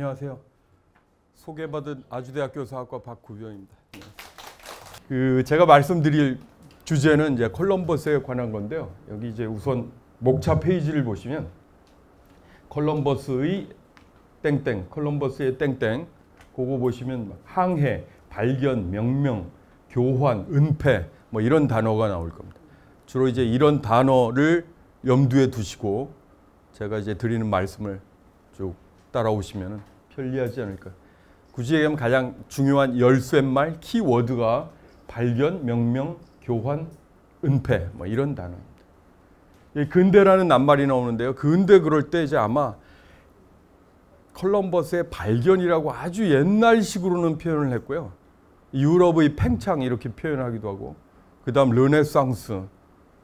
안녕하세요. 소개받은 아주대학교 사학과 박구병입니다. 제가 말씀드릴 주제는 이제 콜럼버스에 관한 건데요. 여기 이제 우선 목차 페이지를 보시면 콜럼버스의 땡땡, 콜럼버스의 땡땡, 그거 보시면 항해, 발견, 명명, 교환, 은폐 뭐 이런 단어가 나올 겁니다. 주로 이제 이런 단어를 염두에 두시고 제가 이제 드리는 말씀을 쭉 따라오시면 편리하지 않을까. 굳이 얘기하면 가장 중요한 열쇠말, 키워드가 발견, 명명, 교환, 은폐 뭐 이런 단어입니다. 근대라는 낱말이 나오는데요. 근대 그럴 때 이제 아마 콜럼버스의 발견이라고 아주 옛날식으로는 표현을 했고요. 유럽의 팽창 이렇게 표현하기도 하고, 그 다음 르네상스,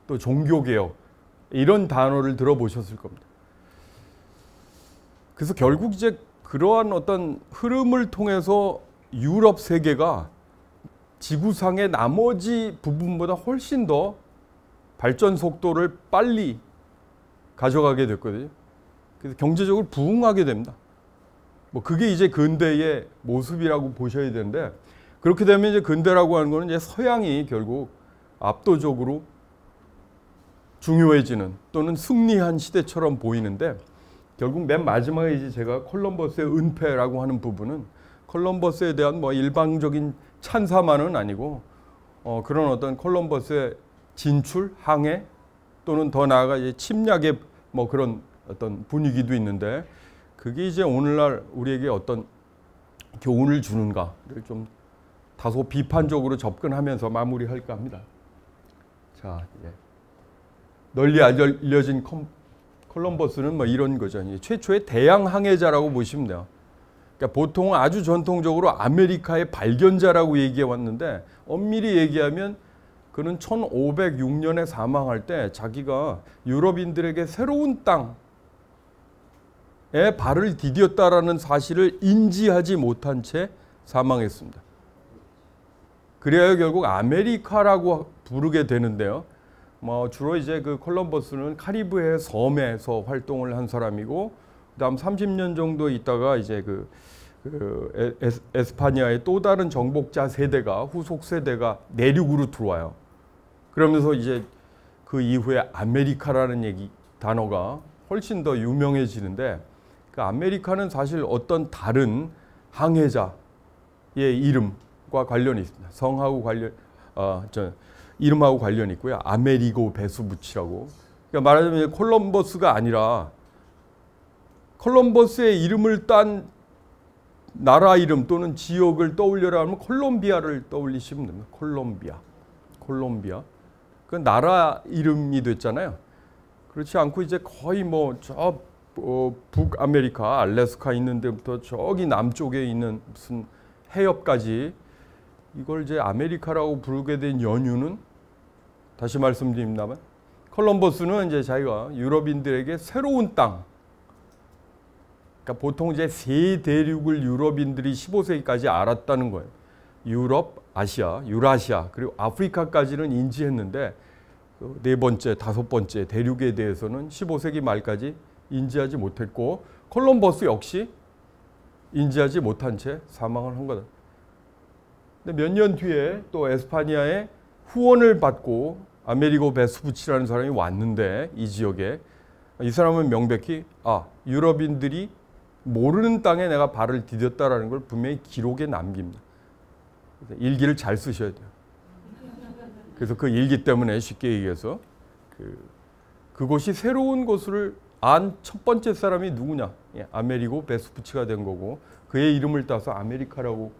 또 종교개혁 이런 단어를 들어보셨을 겁니다. 그래서 결국 이제 그러한 어떤 흐름을 통해서 유럽 세계가 지구상의 나머지 부분보다 훨씬 더 발전 속도를 빨리 가져가게 됐거든요. 그래서 경제적으로 부흥하게 됩니다. 뭐 그게 이제 근대의 모습이라고 보셔야 되는데, 그렇게 되면 이제 근대라고 하는 거는 이제 서양이 결국 압도적으로 중요해지는 또는 승리한 시대처럼 보이는데, 결국 맨 마지막에 이제 제가 콜럼버스의 은폐라고 하는 부분은 콜럼버스에 대한 뭐 일방적인 찬사만은 아니고 그런 어떤 콜럼버스의 진출, 항해 또는 더 나아가 이제 침략의 뭐 그런 어떤 분위기도 있는데, 그게 이제 오늘날 우리에게 어떤 교훈을 주는가를 좀 다소 비판적으로 접근하면서 마무리할까 합니다. 자, 널리 알려진 콜럼버스는 뭐 이런 거죠. 최초의 대양 항해자라고 보시면 돼요. 그러니까 보통은 아주 전통적으로 아메리카의 발견자라고 얘기해 왔는데, 엄밀히 얘기하면 그는 1506년에 사망할 때 자기가 유럽인들에게 새로운 땅에 발을 디뎠다라는 사실을 인지하지 못한 채 사망했습니다. 그래야 결국 아메리카라고 부르게 되는데요. 뭐 주로 이제 그 콜럼버스는 카리브해 섬에서 활동을 한 사람이고, 그다음 30년 정도 있다가 이제 에스파니아의 또 다른 정복자 세대가, 후속 세대가 내륙으로 들어와요. 그러면서 이제 그 이후에 아메리카라는 단어가 훨씬 더 유명해지는데, 그 아메리카는 사실 어떤 다른 항해자의 이름과 관련이 있습니다. 성하고 이름하고 관련이 있고요. 아메리고 베스부치라고. 그러니까 말하자면 콜럼버스가 아니라 콜럼버스의 이름을 딴 나라 이름 또는 지역을 떠올려라 하면 콜롬비아를 떠올리시면 됩니다. 콜롬비아. 그 나라 이름이 됐잖아요. 그렇지 않고 이제 거의 뭐 저 북아메리카, 알래스카 있는 데부터 저기 남쪽에 있는 무슨 해협까지 이걸 이제 아메리카라고 부르게 된 연유는, 다시 말씀드립니다만, 콜럼버스는 이제 자기가 유럽인들에게 새로운 땅, 그러니까 보통 이제 세 대륙을 유럽인들이 15세기까지 알았다는 거예요. 유럽, 아시아, 유라시아, 그리고 아프리카까지는 인지했는데 네 번째, 다섯 번째 대륙에 대해서는 15세기 말까지 인지하지 못했고, 콜럼버스 역시 인지하지 못한 채 사망을 한 거다. 근데 몇 년 뒤에 또 에스파니아의 후원을 받고 아메리고 베스부치라는 사람이 왔는데, 이 지역에 이 사람은 명백히 유럽인들이 모르는 땅에 내가 발을 디뎠다라는 걸 분명히 기록에 남깁니다. 그래서 일기를 잘 쓰셔야 돼요. 그래서 그 일기 때문에 쉽게 얘기해서 그곳이 새로운 곳을 안 첫 번째 사람이 누구냐? 아메리고 베스부치가 된 거고, 그의 이름을 따서 아메리카라고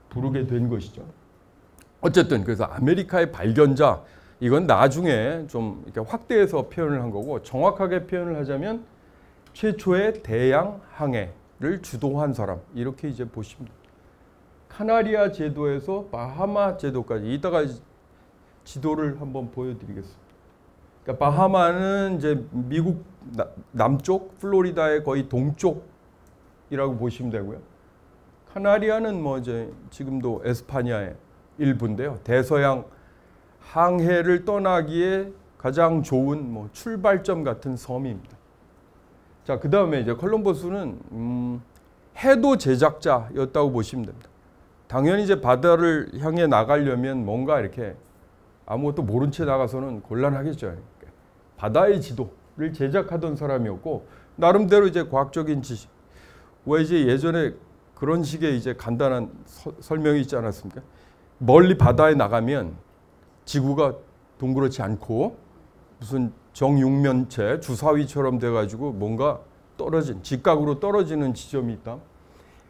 부르게 된 것이죠. 어쨌든 그래서 아메리카의 발견자, 이건 나중에 좀 이렇게 확대해서 표현을 한 거고, 정확하게 표현을 하자면 최초의 대양 항해를 주도한 사람, 이렇게 이제 보시면 됩니다. 카나리아 제도에서 바하마 제도까지, 이따가 지도를 한번 보여드리겠습니다. 그러니까 바하마는 이제 미국 남쪽, 플로리다의 거의 동쪽이라고 보시면 되고요. 카나리아는 뭐 이제 지금도 에스파니아의 일부인데요. 대서양 항해를 떠나기에 가장 좋은 뭐 출발점 같은 섬입니다. 자, 그 다음에 이제 콜럼버스는 해도 제작자였다고 보시면 됩니다. 당연히 이제 바다를 향해 나가려면 뭔가 이렇게 아무것도 모른 채 나가서는 곤란하겠죠. 바다의 지도를 제작하던 사람이었고 나름대로 이제 과학적인 지식. 왜 이제 예전에 그런 식의 이제 간단한 설명이 있지 않았습니까? 멀리 바다에 나가면 지구가 동그랗지 않고 무슨 정육면체 주사위처럼 돼가지고 뭔가 떨어진 직각으로 떨어지는 지점이 있다.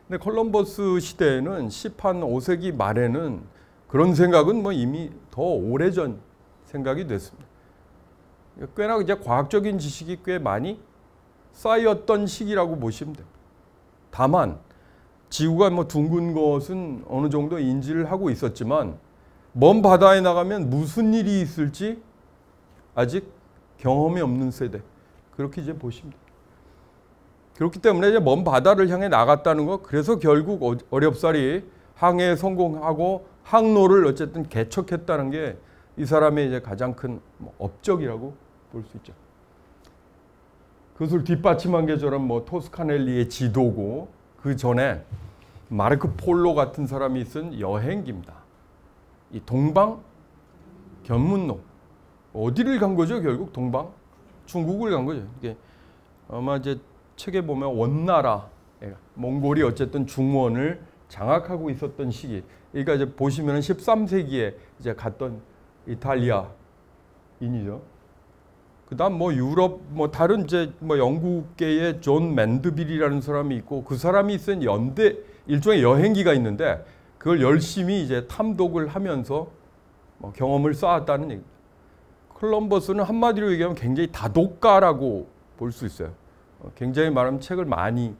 근데 콜럼버스 시대에는 15세기 말에는 그런 생각은 뭐 이미 더 오래전 생각이 됐습니다. 꽤나 이제 과학적인 지식이 꽤 많이 쌓였던 시기라고 보시면 됩니다. 다만 지구가 뭐 둥근 것은 어느 정도 인지를 하고 있었지만 먼 바다에 나가면 무슨 일이 있을지 아직 경험이 없는 세대. 그렇게 이제 보시면 됩니다. 그렇기 때문에 이제 먼 바다를 향해 나갔다는 거, 그래서 결국 어렵사리 항해에 성공하고 항로를 어쨌든 개척했다는 게 이 사람의 이제 가장 큰 업적이라고 볼 수 있죠. 그것을 뒷받침한 게 저런 뭐 토스카넬리의 지도고, 그 전에 마르코 폴로 같은 사람이 쓴 여행기입니다. 이 동방 견문록. 어디를 간 거죠? 결국 동방 중국을 간 거죠. 이게 아마 이제 책에 보면 원나라, 몽골이 어쨌든 중원을 장악하고 있었던 시기. 그러니까 이제 보시면 13세기에 이제 갔던 이탈리아인이죠. 그다음 뭐 유럽 뭐 다른 이제 뭐 영국계의 존 맨드빌이라는 사람이 있고, 그 사람이 쓴 연대 일종의 여행기가 있는데 그걸 열심히 이제 탐독을 하면서 뭐 경험을 쌓았다는 얘기입니다. 콜럼버스는 한마디로 얘기하면 굉장히 다독가라고 볼 수 있어요. 굉장히 말하면 책을 많이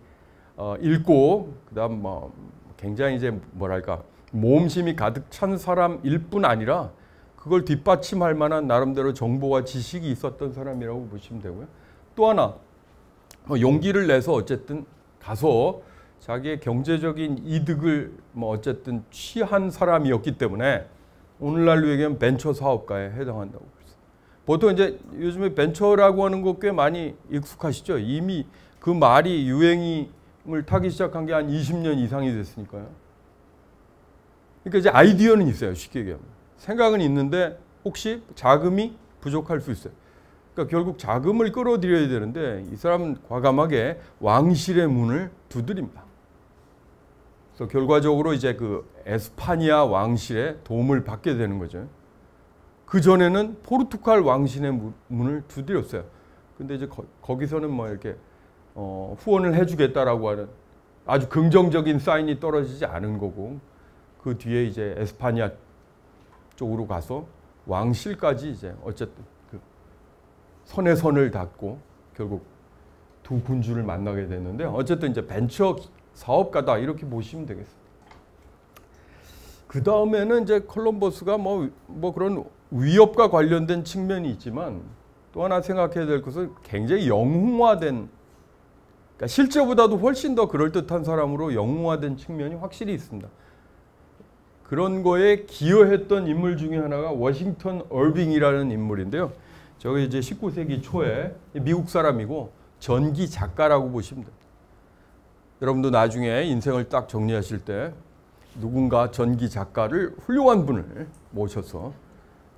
읽고, 그다음 뭐 굉장히 이제 뭐랄까 모험심이 가득 찬 사람일 뿐 아니라 그걸 뒷받침할 만한 나름대로 정보와 지식이 있었던 사람이라고 보시면 되고요. 또 하나 용기를 내서 어쨌든 가서 자기의 경제적인 이득을 뭐 어쨌든 취한 사람이었기 때문에 오늘날로 얘기하면 벤처 사업가에 해당한다고 볼 수 있어요. 보통 이제 요즘에 벤처라고 하는 거 꽤 많이 익숙하시죠. 이미 그 말이 유행을 타기 시작한 게 한 20년 이상이 됐으니까요. 그러니까 이제 아이디어는 있어요. 쉽게 얘기하면. 생각은 있는데 혹시 자금이 부족할 수 있어요. 그러니까 결국 자금을 끌어들여야 되는데 이 사람은 과감하게 왕실의 문을 두드립니다. 그래서 결과적으로 이제 그 에스파니아 왕실의 도움을 받게 되는 거죠. 그 전에는 포르투갈 왕실의 문을 두드렸어요. 근데 이제 거기서는 뭐 이렇게 후원을 해주겠다라고 하는 아주 긍정적인 사인이 떨어지지 않은 거고, 그 뒤에 이제 에스파니아 쪽으로 가서 왕실까지 이제 어쨌든 그 선에 선을 닿고 결국 두 군주를 만나게 됐는데, 어쨌든 이제 벤처 사업가다 이렇게 보시면 되겠습니다. 그 다음에는 이제 콜럼버스가 뭐 그런 위협과 관련된 측면이 있지만 또 하나 생각해야 될 것은 굉장히 영웅화된, 그러니까 실제보다도 훨씬 더 그럴듯한 사람으로 영웅화된 측면이 확실히 있습니다. 그런 거에 기여했던 인물 중에 하나가 워싱턴 얼빙이라는 인물인데요. 저게 이제 19세기 초에 미국 사람이고 전기 작가라고 보시면 됩니다. 여러분도 나중에 인생을 딱 정리하실 때 누군가 전기 작가를 훌륭한 분을 모셔서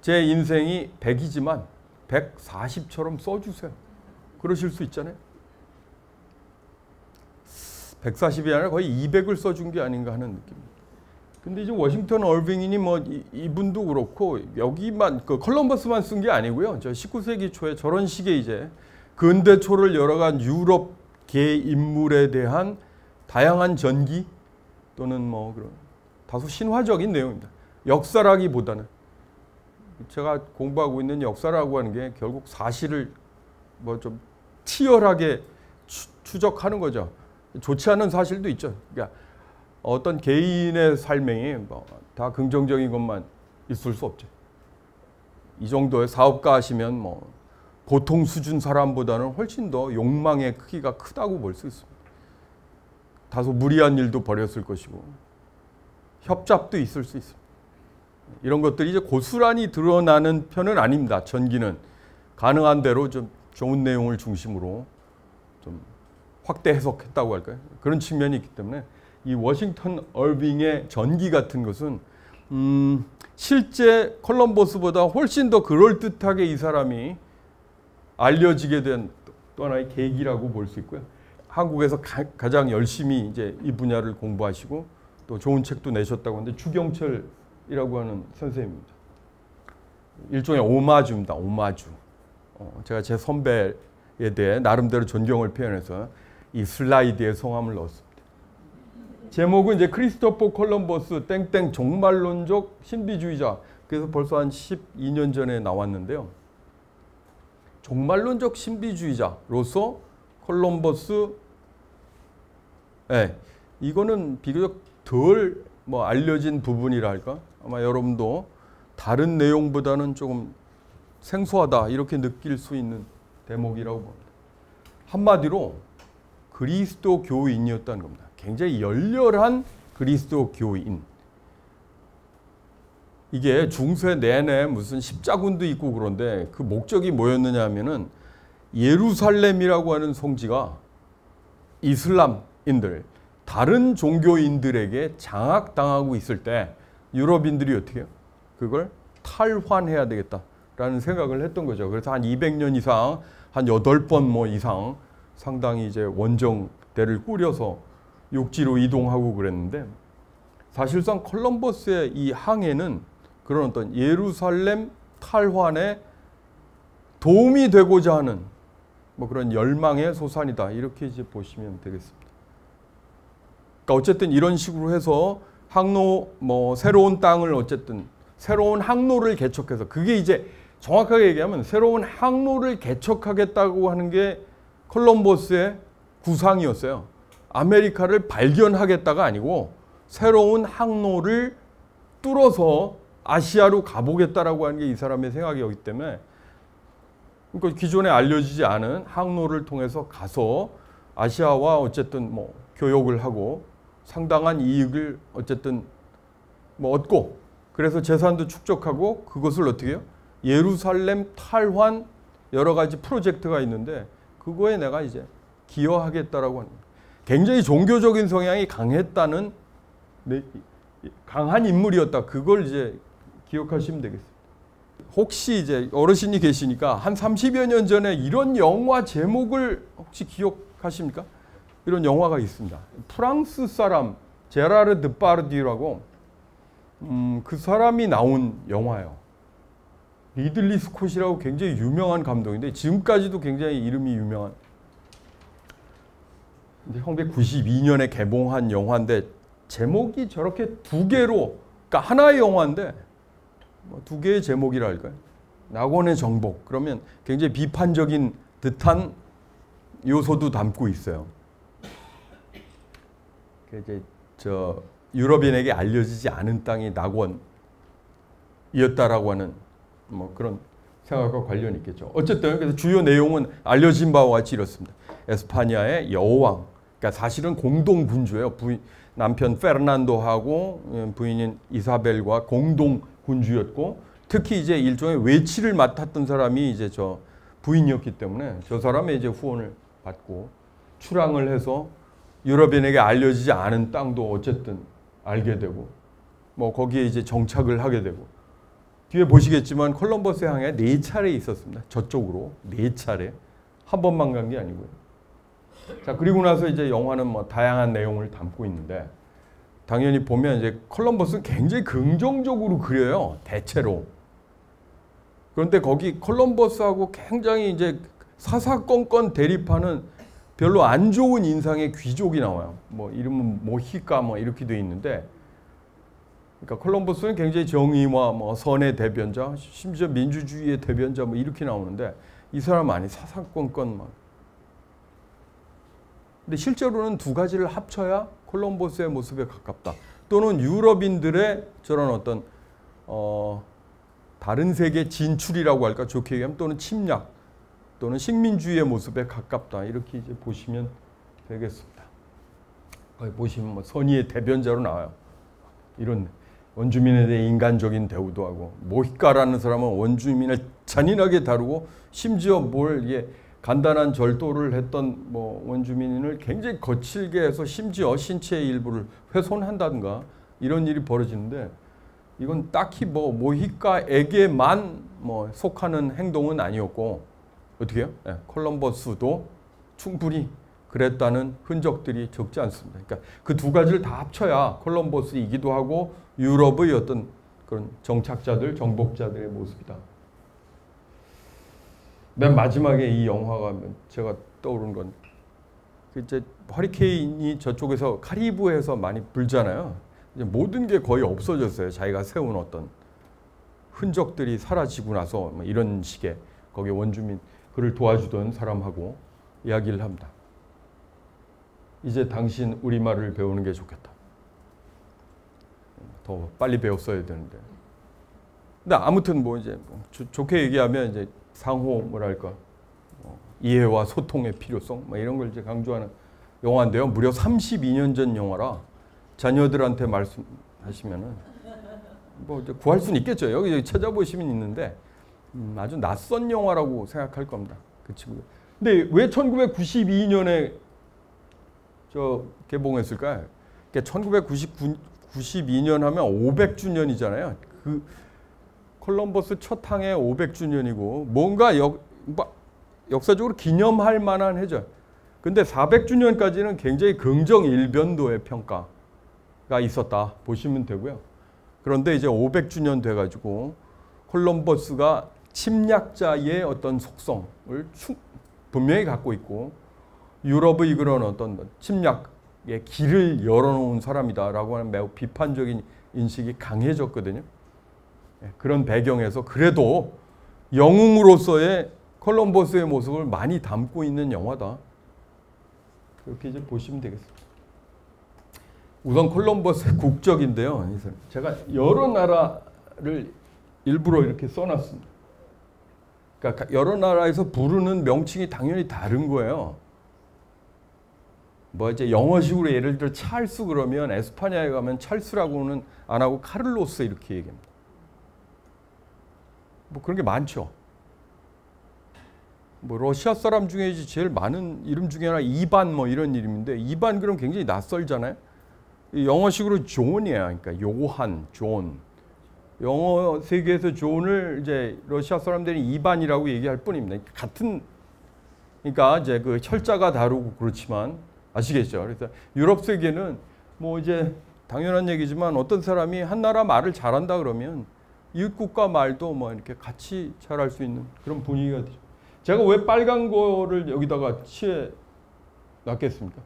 제 인생이 100이지만 140처럼 써주세요. 그러실 수 있잖아요. 140이 아니라 거의 200을 써준 게 아닌가 하는 느낌입니다. 근데 이제 워싱턴 얼빙이니 뭐 이분도 그렇고 여기만 그 콜럼버스만 쓴 게 아니고요. 저 19세기 초에 저런 식의 이제 근대 초를 열어간 유럽계 인물에 대한 다양한 전기 또는 뭐 그런 다소 신화적인 내용입니다. 역사라기보다는 제가 공부하고 있는 역사라고 하는 게 결국 사실을 뭐 좀 치열하게 추적하는 거죠. 좋지 않은 사실도 있죠. 그러니까 어떤 개인의 삶에 뭐 다 긍정적인 것만 있을 수 없죠. 이 정도의 사업가 하시면 뭐 보통 수준 사람보다는 훨씬 더 욕망의 크기가 크다고 볼 수 있습니다. 다소 무리한 일도 벌였을 것이고 협잡도 있을 수 있습니다. 이런 것들이 이제 고스란히 드러나는 편은 아닙니다. 전기는 가능한 대로 좀 좋은 내용을 중심으로 좀 확대 해석했다고 할까요? 그런 측면이 있기 때문에 이 워싱턴 얼빙의 전기 같은 것은 실제 콜럼버스보다 훨씬 더 그럴듯하게 이 사람이 알려지게 된 또 하나의 계기라고 볼 수 있고요. 한국에서 가장 열심히 이제 이 분야를 공부하시고 또 좋은 책도 내셨다고 하는데 주경철이라고 하는 선생님입니다. 일종의 오마주입니다. 오마주. 제가 제 선배에 대해 나름대로 존경을 표현해서 이 슬라이드에 성함을 넣었습니다. 제목은 이제 크리스토퍼 콜럼버스 땡땡 종말론적 신비주의자. 그래서 벌써 한 12년 전에 나왔는데요. 종말론적 신비주의자로서 콜럼버스, 이거는 비교적 덜 알려진 부분이라 할까? 아마 여러분도 다른 내용보다는 조금 생소하다 이렇게 느낄 수 있는 대목이라고 봅니다. 한마디로 그리스도 교인이었다는 겁니다. 굉장히 열렬한 그리스도 교인. 이게 중세 내내 무슨 십자군도 있고 그런데 그 목적이 뭐였느냐 하면은 예루살렘이라고 하는 성지가 이슬람인들, 다른 종교인들에게 장악당하고 있을 때 유럽인들이 어떻게 해요? 그걸 탈환해야 되겠다라는 생각을 했던 거죠. 그래서 한 200년 이상, 한 8번 이상 상당히 이제 원정대를 꾸려서 육지로 이동하고 그랬는데 사실상 콜럼버스의 이 항해는 그런 어떤 예루살렘 탈환에 도움이 되고자 하는 그런 열망의 소산이다. 이렇게 이제 보시면 되겠습니다. 그러니까 어쨌든 이런 식으로 해서 항로, 새로운 땅을 어쨌든 새로운 항로를 개척해서 그게 이제 정확하게 얘기하면 새로운 항로를 개척하겠다고 하는 게 콜럼버스의 구상이었어요. 아메리카를 발견하겠다가 아니고 새로운 항로를 뚫어서 아시아로 가보겠다라고 하는 게 이 사람의 생각이었기 때문에 그러니까 기존에 알려지지 않은 항로를 통해서 가서 아시아와 어쨌든 교역을 하고 상당한 이익을 어쨌든 얻고 그래서 재산도 축적하고 그것을 어떻게 해요? 예루살렘 탈환 여러 가지 프로젝트가 있는데 그거에 내가 이제 기여하겠다라고 하는 거예요. 굉장히 종교적인 성향이 강했다는 강한 인물이었다. 그걸 이제 기억하시면 되겠습니다. 혹시 이제 어르신이 계시니까 한 30여 년 전에 이런 영화 제목을 혹시 기억하십니까? 이런 영화가 있습니다. 프랑스 사람 제라르 드파르디유라고 그 사람이 나온 영화예요. 리들리 스콧이라고 굉장히 유명한 감독인데 지금까지도 굉장히 이름이 유명한 1992년에 개봉한 영화인데 제목이 저렇게 두 개로 그러니까 하나의 영화인데 두 개의 제목이라 할까요? 낙원의 정복. 그러면 굉장히 비판적인 듯한 요소도 담고 있어요. 이제 유럽인에게 알려지지 않은 땅이 낙원이었다라고 하는 그런 생각과 관련이 있겠죠. 어쨌든 그래서 주요 내용은 알려진 바와 같이 이렇습니다. 에스파냐의 여왕, 그러니까 사실은 공동 군주예요. 남편 페르난도하고 부인인 이사벨과 공동 군주였고 특히 이제 일종의 외치를 맡았던 사람이 이제 저 부인이었기 때문에 저 사람의 이제 후원을 받고 출항을 해서 유럽인에게 알려지지 않은 땅도 어쨌든 알게 되고 거기에 이제 정착을 하게 되고 뒤에 보시겠지만 콜럼버스 항해 4차례 있었습니다. 저쪽으로 4차례. 한 번만 간 게 아니고요. 자, 그리고 나서 이제 영화는 다양한 내용을 담고 있는데 당연히 보면 이제 콜럼버스는 굉장히 긍정적으로 그려요. 대체로. 그런데 거기 콜럼버스하고 굉장히 이제 사사건건 대립하는 별로 안 좋은 인상의 귀족이 나와요. 이름은 모히카 이렇게 돼 있는데 그러니까 콜럼버스는 굉장히 정의와 선의 대변자, 심지어 민주주의의 대변자 이렇게 나오는데 이 사람 아니 사사건건 근데 실제로는 두 가지를 합쳐야 콜럼버스의 모습에 가깝다. 또는 유럽인들의 저런 어떤 다른 세계 진출이라고 할까 좋게 얘기하면 또는 침략 또는 식민주의의 모습에 가깝다. 이렇게 이제 보시면 되겠습니다. 거기 보시면 선의의 대변자로 나와요. 이런 원주민에 대해 인간적인 대우도 하고 모히카라는 사람은 원주민을 잔인하게 다루고 심지어 간단한 절도를 했던 뭐 원주민을 굉장히 거칠게 해서 심지어 신체의 일부를 훼손한다든가 이런 일이 벌어지는데 이건 딱히 뭐 모히카에게만 뭐 속하는 행동은 아니었고 어떻게요? 네, 콜럼버스도 충분히 그랬다는 흔적들이 적지 않습니다. 그러니까 그 두 가지를 다 합쳐야 콜럼버스이기도 하고 유럽의 어떤 그런 정착자들, 정복자들의 모습이다. 맨 마지막에 이 영화가 제가 떠오른 건 이제 허리케인이 저쪽에서 카리브해에서 많이 불잖아요. 이제 모든 게 거의 없어졌어요. 자기가 세운 어떤 흔적들이 사라지고 나서 뭐 이런 식의 거기 원주민 그를 도와주던 사람하고 이야기를 합니다. 이제 당신 우리말을 배우는 게 좋겠다. 더 빨리 배웠어야 되는데. 근데 아무튼 뭐 이제 좋게 얘기하면 이제 상호 뭐랄까 이해와 소통의 필요성 뭐 이런 걸 이제 강조하는 영화인데요. 무려 32년 전 영화라 자녀들한테 말씀하시면은 뭐 이제 구할 수는 있겠죠. 여기 찾아보시면 있는데 아주 낯선 영화라고 생각할 겁니다. 그 친구. 근데 왜 1992년에 저 개봉했을까요? 그러니까 1992년 하면 500주년이잖아요. 그 콜럼버스 첫 항해 500주년이고 뭔가 역사적으로 기념할 만한 해죠. 근데 400주년까지는 굉장히 긍정 일변도의 평가가 있었다 보시면 되고요. 그런데 이제 500주년 돼가지고 콜럼버스가 침략자의 어떤 속성을 분명히 갖고 있고 유럽의 그런 어떤 침략의 길을 열어놓은 사람이다라고 하는 매우 비판적인 인식이 강해졌거든요. 그런 배경에서 그래도 영웅으로서의 콜럼버스의 모습을 많이 담고 있는 영화다. 그렇게 이제 보시면 되겠습니다. 우선 콜럼버스의 국적인데요. 제가 여러 나라를 일부러 이렇게 써놨습니다. 그러니까 여러 나라에서 부르는 명칭이 당연히 다른 거예요. 뭐 이제 영어식으로 예를 들어 찰스 그러면 에스파냐에 가면 찰스라고는 안 하고 카를로스 이렇게 얘기합니다. 뭐 그런 게 많죠. 뭐 러시아 사람 중에 이제 제일 많은 이름 중에 하나 이반 뭐 이런 이름인데 이반 그럼 굉장히 낯설잖아요. 영어식으로 존이에요. 그러니까 요한, 존. 영어 세계에서 존을 이제 러시아 사람들이 이반이라고 얘기할 뿐입니다. 같은 그러니까 이제 그 철자가 다르고 그렇지만 아시겠죠? 그래서 유럽 세계는 뭐 이제 당연한 얘기지만 어떤 사람이 한 나라 말을 잘한다 그러면 이웃 국가 말도 뭐 이렇게 같이 잘할 수 있는 그런 분위기가 되죠. 제가 왜 빨간 거를 여기다가 칠해 놨겠습니까?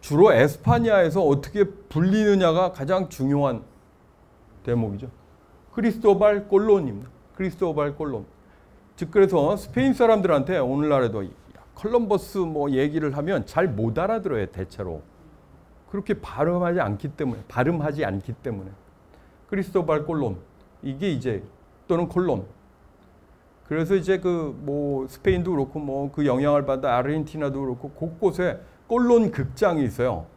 주로 에스파냐에서 어떻게 불리느냐가 가장 중요한 대목이죠. 크리스토발 콜론입니다. 크리스토발 콜론. 즉 그래서 스페인 사람들한테 오늘날에도 콜럼버스 뭐 얘기를 하면 잘 못 알아들어요. 대체로. 그렇게 발음하지 않기 때문에. 크리스토발 콜론. 이게 이제 또는 콜론. 그래서 이제 그 뭐 스페인도 그렇고 뭐 그 영향을 받은 아르헨티나도 그렇고 곳곳에 콜론 극장이 있어요.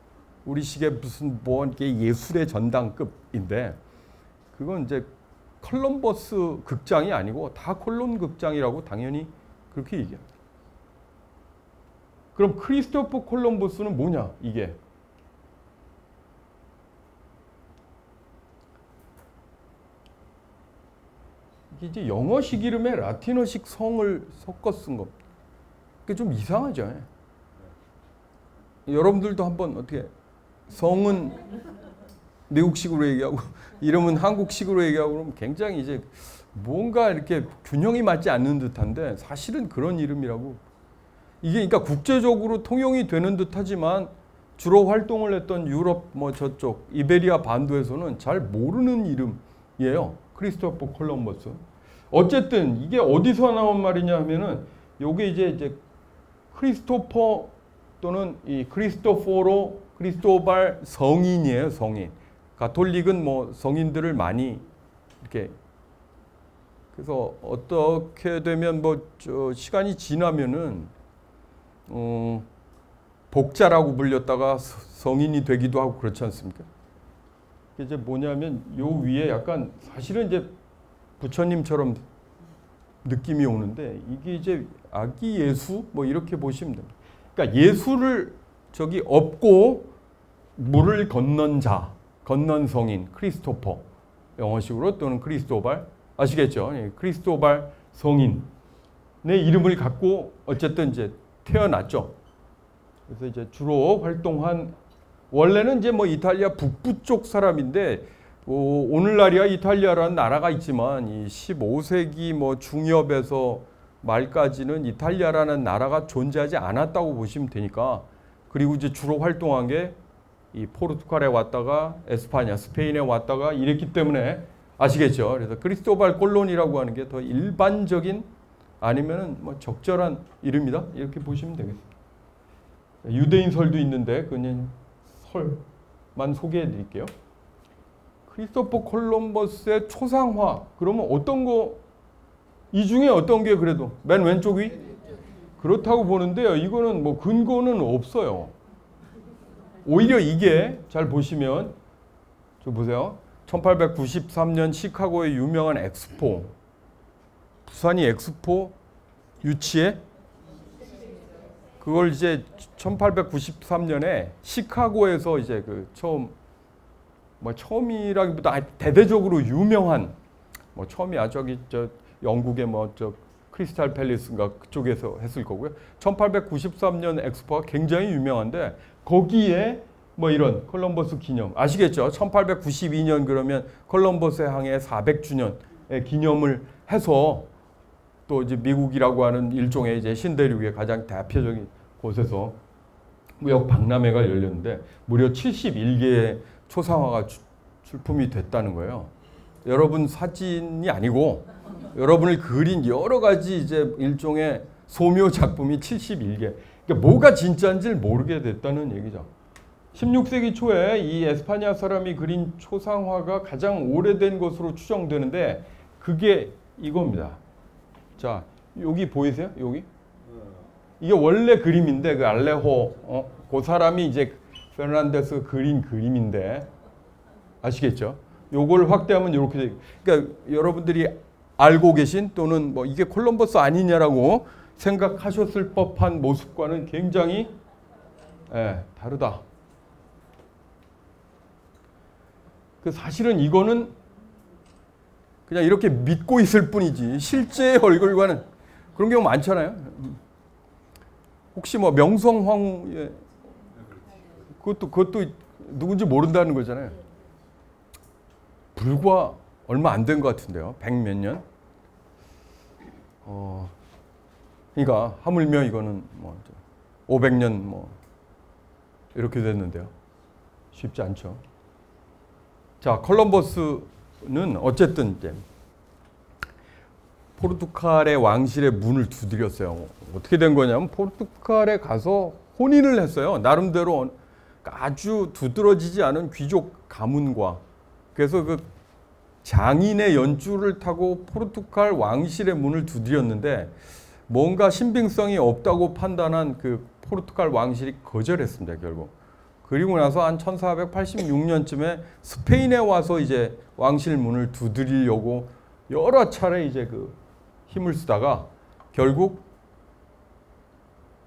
우리식의 무슨 뭐 이게 예술의 전당급인데 그건 이제 콜럼버스 극장이 아니고 다 콜론 극장이라고 당연히 그렇게 얘기합니다. 그럼 크리스토퍼 콜럼버스는 뭐냐 이게? 이게 이제 영어식 이름에 라틴어식 성을 섞어 쓴 겁니다. 그게 좀 이상하죠. 여러분들도 한번 어떻게 성은 미국식으로 얘기하고 이름은 한국식으로 얘기하고 그러면 굉장히 이제 뭔가 이렇게 균형이 맞지 않는 듯한데 사실은 그런 이름이라고 이게 그러니까 국제적으로 통용이 되는 듯하지만 주로 활동을 했던 유럽 뭐 저쪽 이베리아 반도에서는 잘 모르는 이름이에요. 크리스토퍼 콜럼버스. 어쨌든 이게 어디서 나온 말이냐 하면은 요게 이제 크리스토퍼 또는 이 크리스토포로 크리스토발 성인이에요. 성인. 가톨릭은 뭐 성인들을 많이 이렇게 그래서 어떻게 되면 뭐 시간이 지나면은 복자라고 불렸다가 성인이 되기도 하고 그렇지 않습니까? 이제 뭐냐면 요 위에 약간 사실은 이제 부처님처럼 느낌이 오는데 이게 이제 아기 예수 뭐 이렇게 보시면 됩니다. 그러니까 예수를 저기 업고 물을 건넌 자, 건넌 성인, 크리스토퍼 영어식으로 또는 크리스토발 아시겠죠? 크리스토발 성인의 이름을 갖고 어쨌든 이제 태어났죠. 그래서 이제 주로 활동한 원래는 이제 뭐 이탈리아 북부 쪽 사람인데 오늘날이야 이탈리아라는 나라가 있지만 이 15세기 뭐 중엽에서 말까지는 이탈리아라는 나라가 존재하지 않았다고 보시면 되니까 그리고 이제 주로 활동한 게 이 포르투갈에 왔다가 에스파냐, 스페인에 왔다가 이랬기 때문에 아시겠죠? 그래서 크리스토발 콜론이라고 하는 게 더 일반적인 아니면은 뭐 적절한 이름이다 이렇게 보시면 되겠습니다. 유대인설도 있는데 그냥 설만 소개해 드릴게요. 크리스토퍼 콜럼버스의 초상화 그러면 어떤 거 이 중에 어떤 게 그래도 맨 왼쪽 위? 그렇다고 보는데요. 이거는 뭐 근거는 없어요. 오히려 이게 잘 보시면 저 보세요. 1893년 시카고의 유명한 엑스포 부산이 엑스포 유치해 그걸 이제 1893년에 시카고에서 이제 그 처음이라기보다 대대적으로 유명한 뭐 처음이야 저기 저 영국의 뭐 저 크리스탈 팰리스인가 그쪽에서 했을 거고요. 1893년 엑스포가 굉장히 유명한데 거기에 뭐 이런 콜럼버스 기념 아시겠죠? 1892년 그러면 콜럼버스 항해 400주년의 기념을 해서 또 이제 미국이라고 하는 일종의 이제 신대륙의 가장 대표적인 곳에서 무역 박람회가 열렸는데 무려 71개의 초상화가 출품이 됐다는 거예요. 여러분 사진이 아니고 여러분을 그린 여러 가지 이제 일종의 소묘 작품이 71개. 그러니까 뭐가 진짜인지를 모르게 됐다는 얘기죠. 16세기 초에 이 에스파냐 사람이 그린 초상화가 가장 오래된 것으로 추정되는데 그게 이겁니다. 자, 여기 보이세요? 여기? 이게 원래 그림인데 그 알레호 그 사람이 이제 페르난데스 그린 그림인데 아시겠죠? 요걸 확대하면 이렇게 돼. 그러니까 여러분들이 알고 계신 또는 뭐 이게 콜럼버스 아니냐라고 생각하셨을 법한 모습과는 굉장히 다르다. 그 사실은 이거는 그냥 이렇게 믿고 있을 뿐이지 실제 얼굴과는 그런 경우 많잖아요. 혹시 뭐 명성황후의 그것도 누군지 모른다는 거잖아요. 불과 얼마 안 된 것 같은데요. 100 몇 년. 그러니까 하물며 이거는 뭐 500년 뭐 이렇게 됐는데요. 쉽지 않죠. 자, 콜럼버스는 어쨌든 이제 포르투갈의 왕실의 문을 두드렸어요. 어떻게 된 거냐면 포르투갈에 가서 혼인을 했어요. 나름대로 아주 두드러지지 않은 귀족 가문과. 그래서 그 장인의 연주를 타고 포르투갈 왕실의 문을 두드렸는데 뭔가 신빙성이 없다고 판단한 그 포르투갈 왕실이 거절했습니다. 결국. 그리고 나서 한 1486년쯤에 스페인에 와서 이제 왕실 문을 두드리려고 여러 차례 이제 그 힘을 쓰다가 결국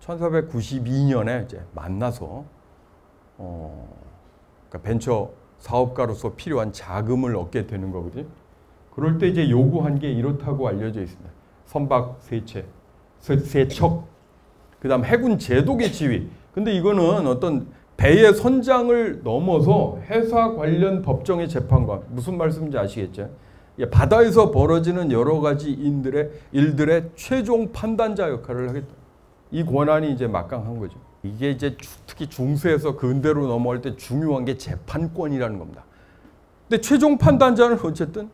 1492년에 이제 만나서 그러니까 벤처 사업가로서 필요한 자금을 얻게 되는 거거든요. 그럴 때 이제 요구한 게 이렇다고 알려져 있습니다. 선박 세척, 그다음 해군 제독의 지위. 근데 이거는 어떤 배의 선장을 넘어서 해사 관련 법정의 재판관. 무슨 말씀인지 아시겠죠? 바다에서 벌어지는 여러 가지 일들의 최종 판단자 역할을 하겠다. 이 권한이 이제 막강한 거죠. 이게 이제 특히 중세에서 근대로 넘어갈 때 중요한 게 재판권이라는 겁니다. 근데 최종 판단자는 어쨌든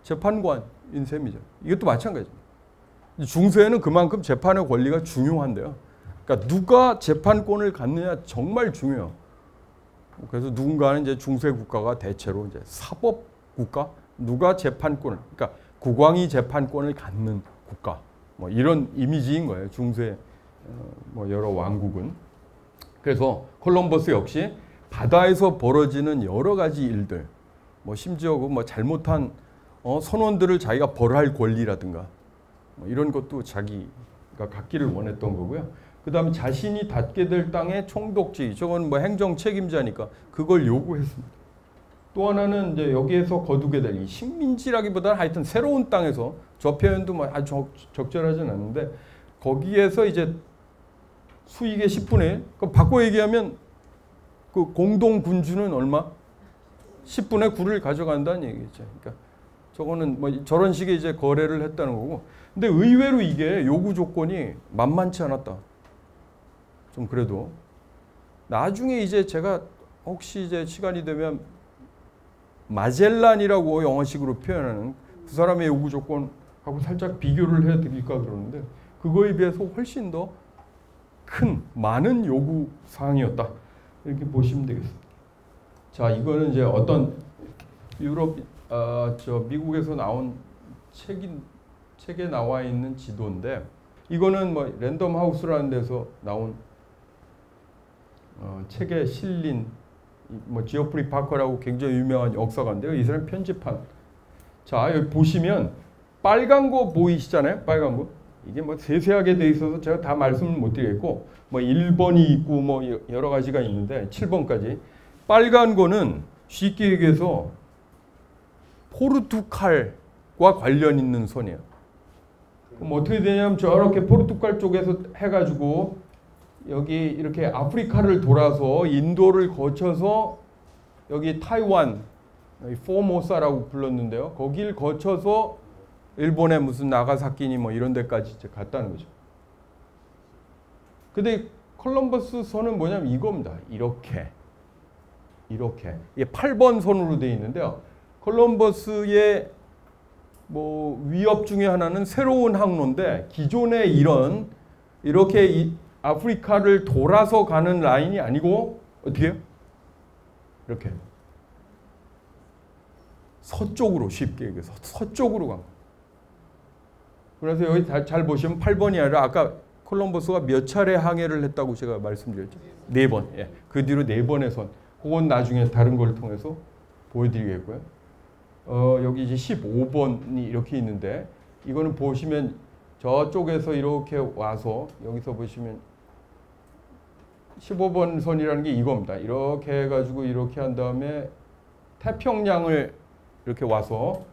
재판관인 셈이죠. 이것도 마찬가지입니다. 중세에는 그만큼 재판의 권리가 중요한데요. 그러니까 누가 재판권을 갖느냐 정말 중요해요. 그래서 누군가는 이제 중세 국가가 대체로 이제 사법 국가, 누가 재판권을, 그러니까 국왕이 재판권을 갖는 국가, 뭐 이런 이미지인 거예요. 중세 뭐 여러 왕국은. 그래서 콜럼버스 역시 바다에서 벌어지는 여러 가지 일들, 뭐 심지어 그 뭐 잘못한 선원들을 자기가 벌할 권리라든가 뭐 이런 것도 자기가 갖기를 원했던 거고요. 그 다음에 자신이 닿게 될 땅의 총독지, 저건 뭐 행정 책임자니까 그걸 요구했습니다. 또 하나는 이제 여기에서 거두게 될 이 식민지라기보다는 하여튼 새로운 땅에서, 저 표현도 뭐 아주 적절하진 않는데, 거기에서 이제 수익의 10분의 1, 그 바꿔 얘기하면 그 공동 군주는 얼마? 10분의 9를 가져간다는 얘기죠. 그러니까 저거는 뭐 저런 식의 이제 거래를 했다는 거고. 근데 의외로 이게 요구 조건이 만만치 않았다. 좀 그래도 나중에 이제 제가 혹시 이제 시간이 되면 마젤란이라고 영어식으로 표현하는 그 사람의 요구 조건하고 살짝 비교를 해드릴까 그러는데, 그거에 비해서 훨씬 더 큰 많은 요구 사항이었다, 이렇게 보시면 되겠습니다. 자, 이거는 이제 어떤 유럽 미국에서 나온 책에 나와 있는 지도인데, 이거는 뭐 랜덤 하우스라는 데서 나온 책에 실린 뭐 지오프리 파커라고 굉장히 유명한 역사가인데요. 이 사람 편집한. 자, 여기 보시면 빨간 거 보이시잖아요. 빨간 거. 이게 뭐 세세하게 돼 있어서 제가 다 말씀을 못 드리겠고, 뭐 1번이 있고 뭐 여러 가지가 있는데 7번까지. 빨간 거는 쉽게 얘기해서 포르투갈과 관련 있는 선이에요. 그럼 어떻게 되냐면 저렇게 포르투갈 쪽에서 해가지고 여기 이렇게 아프리카를 돌아서 인도를 거쳐서 여기 타이완, 포모사라고 불렀는데요. 거길 거쳐서 일본의 무슨 나가사키니 뭐 이런 데까지 이제 갔다는 거죠. 근데 콜럼버스 선은 뭐냐면 이겁니다. 이렇게. 이게 8번 선으로 되어 있는데요. 콜럼버스의 뭐 위협 중에 하나는 새로운 항로인데, 기존의 이렇게 아프리카를 돌아서 가는 라인이 아니고 어떻게 해요? 이렇게 서쪽으로, 쉽게 얘기해서 서쪽으로 간 거예요. 그래서 여기 잘 보시면 8번이 아니라 아까 콜럼버스가 몇 차례 항해를 했다고 제가 말씀드렸죠. 4번. 예. 그 뒤로 4번의 선. 그건 나중에 다른 걸 통해서 보여드리겠고요. 여기 이제 15번이 이렇게 있는데, 이거는 보시면 저쪽에서 이렇게 와서 여기서 보시면 15번 선이라는 게 이겁니다. 이렇게 해가지고 이렇게 한 다음에 태평양을 이렇게 와서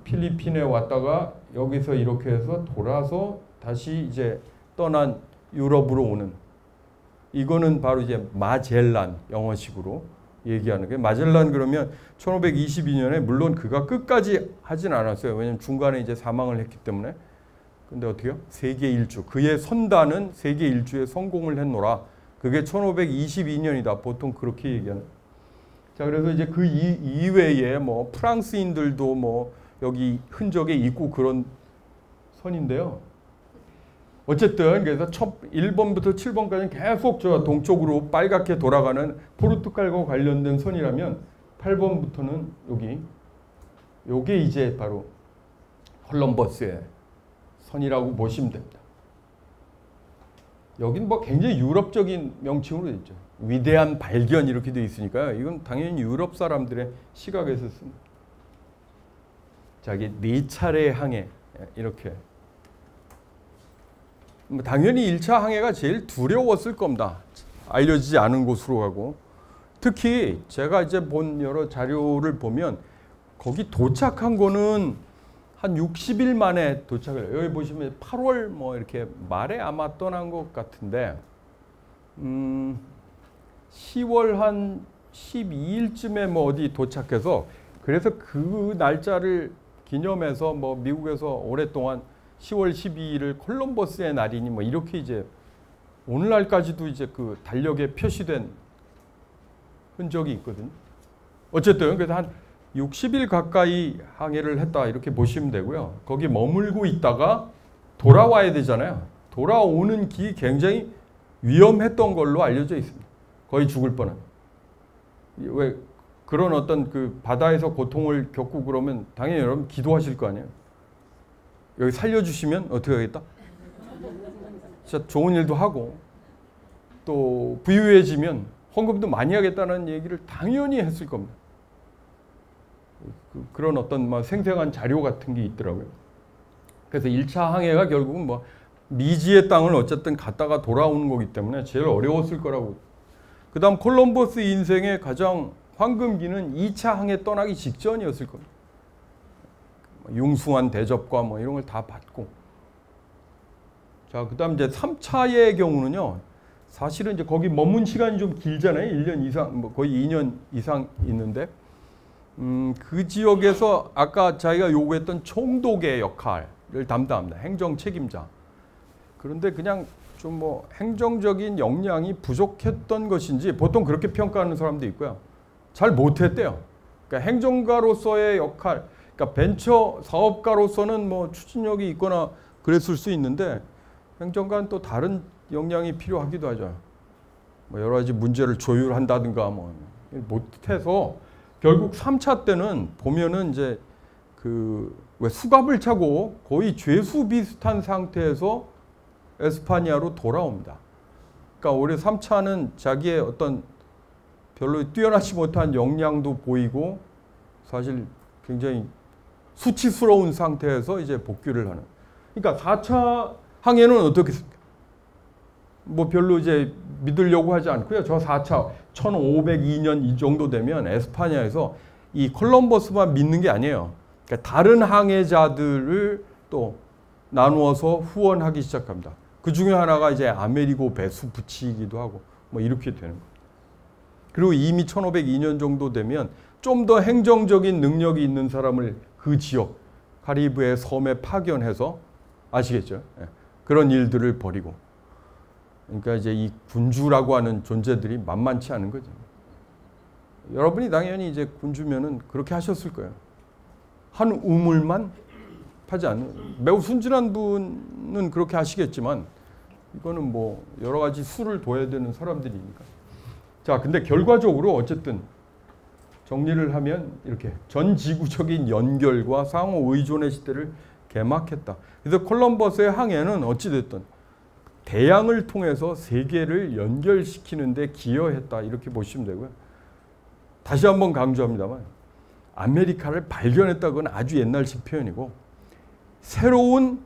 필리핀에 왔다가 여기서 이렇게 해서 돌아서 다시 이제 떠난 유럽으로 오는, 이거는 바로 이제 마젤란, 영어식으로 얘기하는 게. 마젤란 그러면 1522년에 물론 그가 끝까지 하진 않았어요. 왜냐면 중간에 이제 사망을 했기 때문에. 근데 어떻게요? 세계 일주. 그의 선단은 세계 일주에 성공을 했노라. 그게 1522년이다. 보통 그렇게 얘기하는. 자, 그래서 이제 그 이외에 뭐 프랑스인들도 뭐 여기 흔적에 있고 그런 선인데요. 어쨌든 그래서 1번부터 7번까지는 계속 저 동쪽으로 빨갛게 돌아가는 포르투갈과 관련된 선이라면 8번부터는 요게 이제 바로 콜럼버스의 선이라고 보시면 됩니다. 여긴 뭐 굉장히 유럽적인 명칭으로 되어 있죠. 위대한 발견 이렇게 되어 있으니까요. 이건 당연히 유럽 사람들의 시각에서 씁니다. 자, 이게 4차례 항해 이렇게. 당연히 1차 항해가 제일 두려웠을 겁니다. 알려지지 않은 곳으로 가고. 특히 제가 이제 본 여러 자료를 보면 거기 도착한 거는 한 60일 만에 도착을 해요. 여기 보시면 8월 뭐 이렇게 말에 아마 떠난 것 같은데 10월 한 12일쯤에 뭐 어디 도착해서, 그래서 그 날짜를 기념해서 뭐 미국에서 오랫동안 10월 12일을 콜럼버스의 날이니 뭐 이렇게 이제 오늘날까지도 이제 그 달력에 표시된 흔적이 있거든요. 어쨌든 그래서 한 60일 가까이 항해를 했다 이렇게 보시면 되고요. 거기 머물고 있다가 돌아와야 되잖아요. 돌아오는 길이 굉장히 위험했던 걸로 알려져 있습니다. 거의 죽을 뻔한. 왜 그런 어떤 그 바다에서 고통을 겪고 그러면 당연히 여러분 기도하실 거 아니에요. 여기 살려주시면 어떻게 하겠다? 진짜 좋은 일도 하고 또 부유해지면 헌금도 많이 하겠다는 얘기를 당연히 했을 겁니다. 그런 어떤 막 생생한 자료 같은 게 있더라고요. 그래서 1차 항해가 결국은 뭐 미지의 땅을 어쨌든 갔다가 돌아오는 거기 때문에 제일 어려웠을 거라고. 그 다음 콜럼버스 인생의 가장 황금기는 2차 항해 떠나기 직전이었을 겁니다. 융숭한 대접과 뭐 이런 걸 다 받고. 자, 그 다음 이제 3차의 경우는요. 사실은 이제 거기 머문 시간이 좀 길잖아요. 1년 이상, 뭐 거의 2년 이상 있는데. 그 지역에서 아까 자기가 요구했던 총독의 역할을 담당합니다. 행정 책임자. 그런데 그냥 좀 뭐 행정적인 역량이 부족했던 것인지 보통 그렇게 평가하는 사람도 있고요. 잘 못했대요. 그러니까 행정가로서의 역할, 그러니까 벤처 사업가로서는 뭐 추진력이 있거나 그랬을 수 있는데 행정가는 또 다른 역량이 필요하기도 하죠. 뭐 여러 가지 문제를 조율한다든가 뭐 못해서 결국 3차 때는 보면은 이제 그 왜 수갑을 차고 거의 죄수 비슷한 상태에서 에스파니아로 돌아옵니다. 그러니까 올해 3차는 자기의 어떤 별로 뛰어나지 못한 역량도 보이고 사실 굉장히 수치스러운 상태에서 이제 복귀를 하는. 그러니까 4차 항해는 어떻겠습니까? 뭐 별로 이제 믿으려고 하지 않고요. 저 4차 1502년 이 정도 되면 에스파니아에서 이 콜럼버스만 믿는 게 아니에요. 그러니까 다른 항해자들을 또 나누어서 후원하기 시작합니다. 그 중에 하나가 이제 아메리고 배수 붙이기도 하고 뭐 이렇게 되는 거예요. 그리고 이미 1502년 정도 되면 좀 더 행정적인 능력이 있는 사람을 그 지역 카리브해 섬에 파견해서 아시겠죠? 예. 그런 일들을 벌이고. 그러니까 이제 이 군주라고 하는 존재들이 만만치 않은 거죠. 여러분이 당연히 이제 군주면은 그렇게 하셨을 거예요. 한 우물만 하지 않는, 매우 순진한 분은 그렇게 하시겠지만 이거는 뭐 여러 가지 수를 둬야 되는 사람들이니까. 자, 근데 결과적으로 어쨌든 정리를 하면 이렇게 전 지구적인 연결과 상호 의존의 시대를 개막했다. 그래서 콜럼버스의 항해는 어찌됐든 대양을 통해서 세계를 연결시키는 데 기여했다. 이렇게 보시면 되고요. 다시 한번 강조합니다만 아메리카를 발견했다고는 아주 옛날식 표현이고 새로운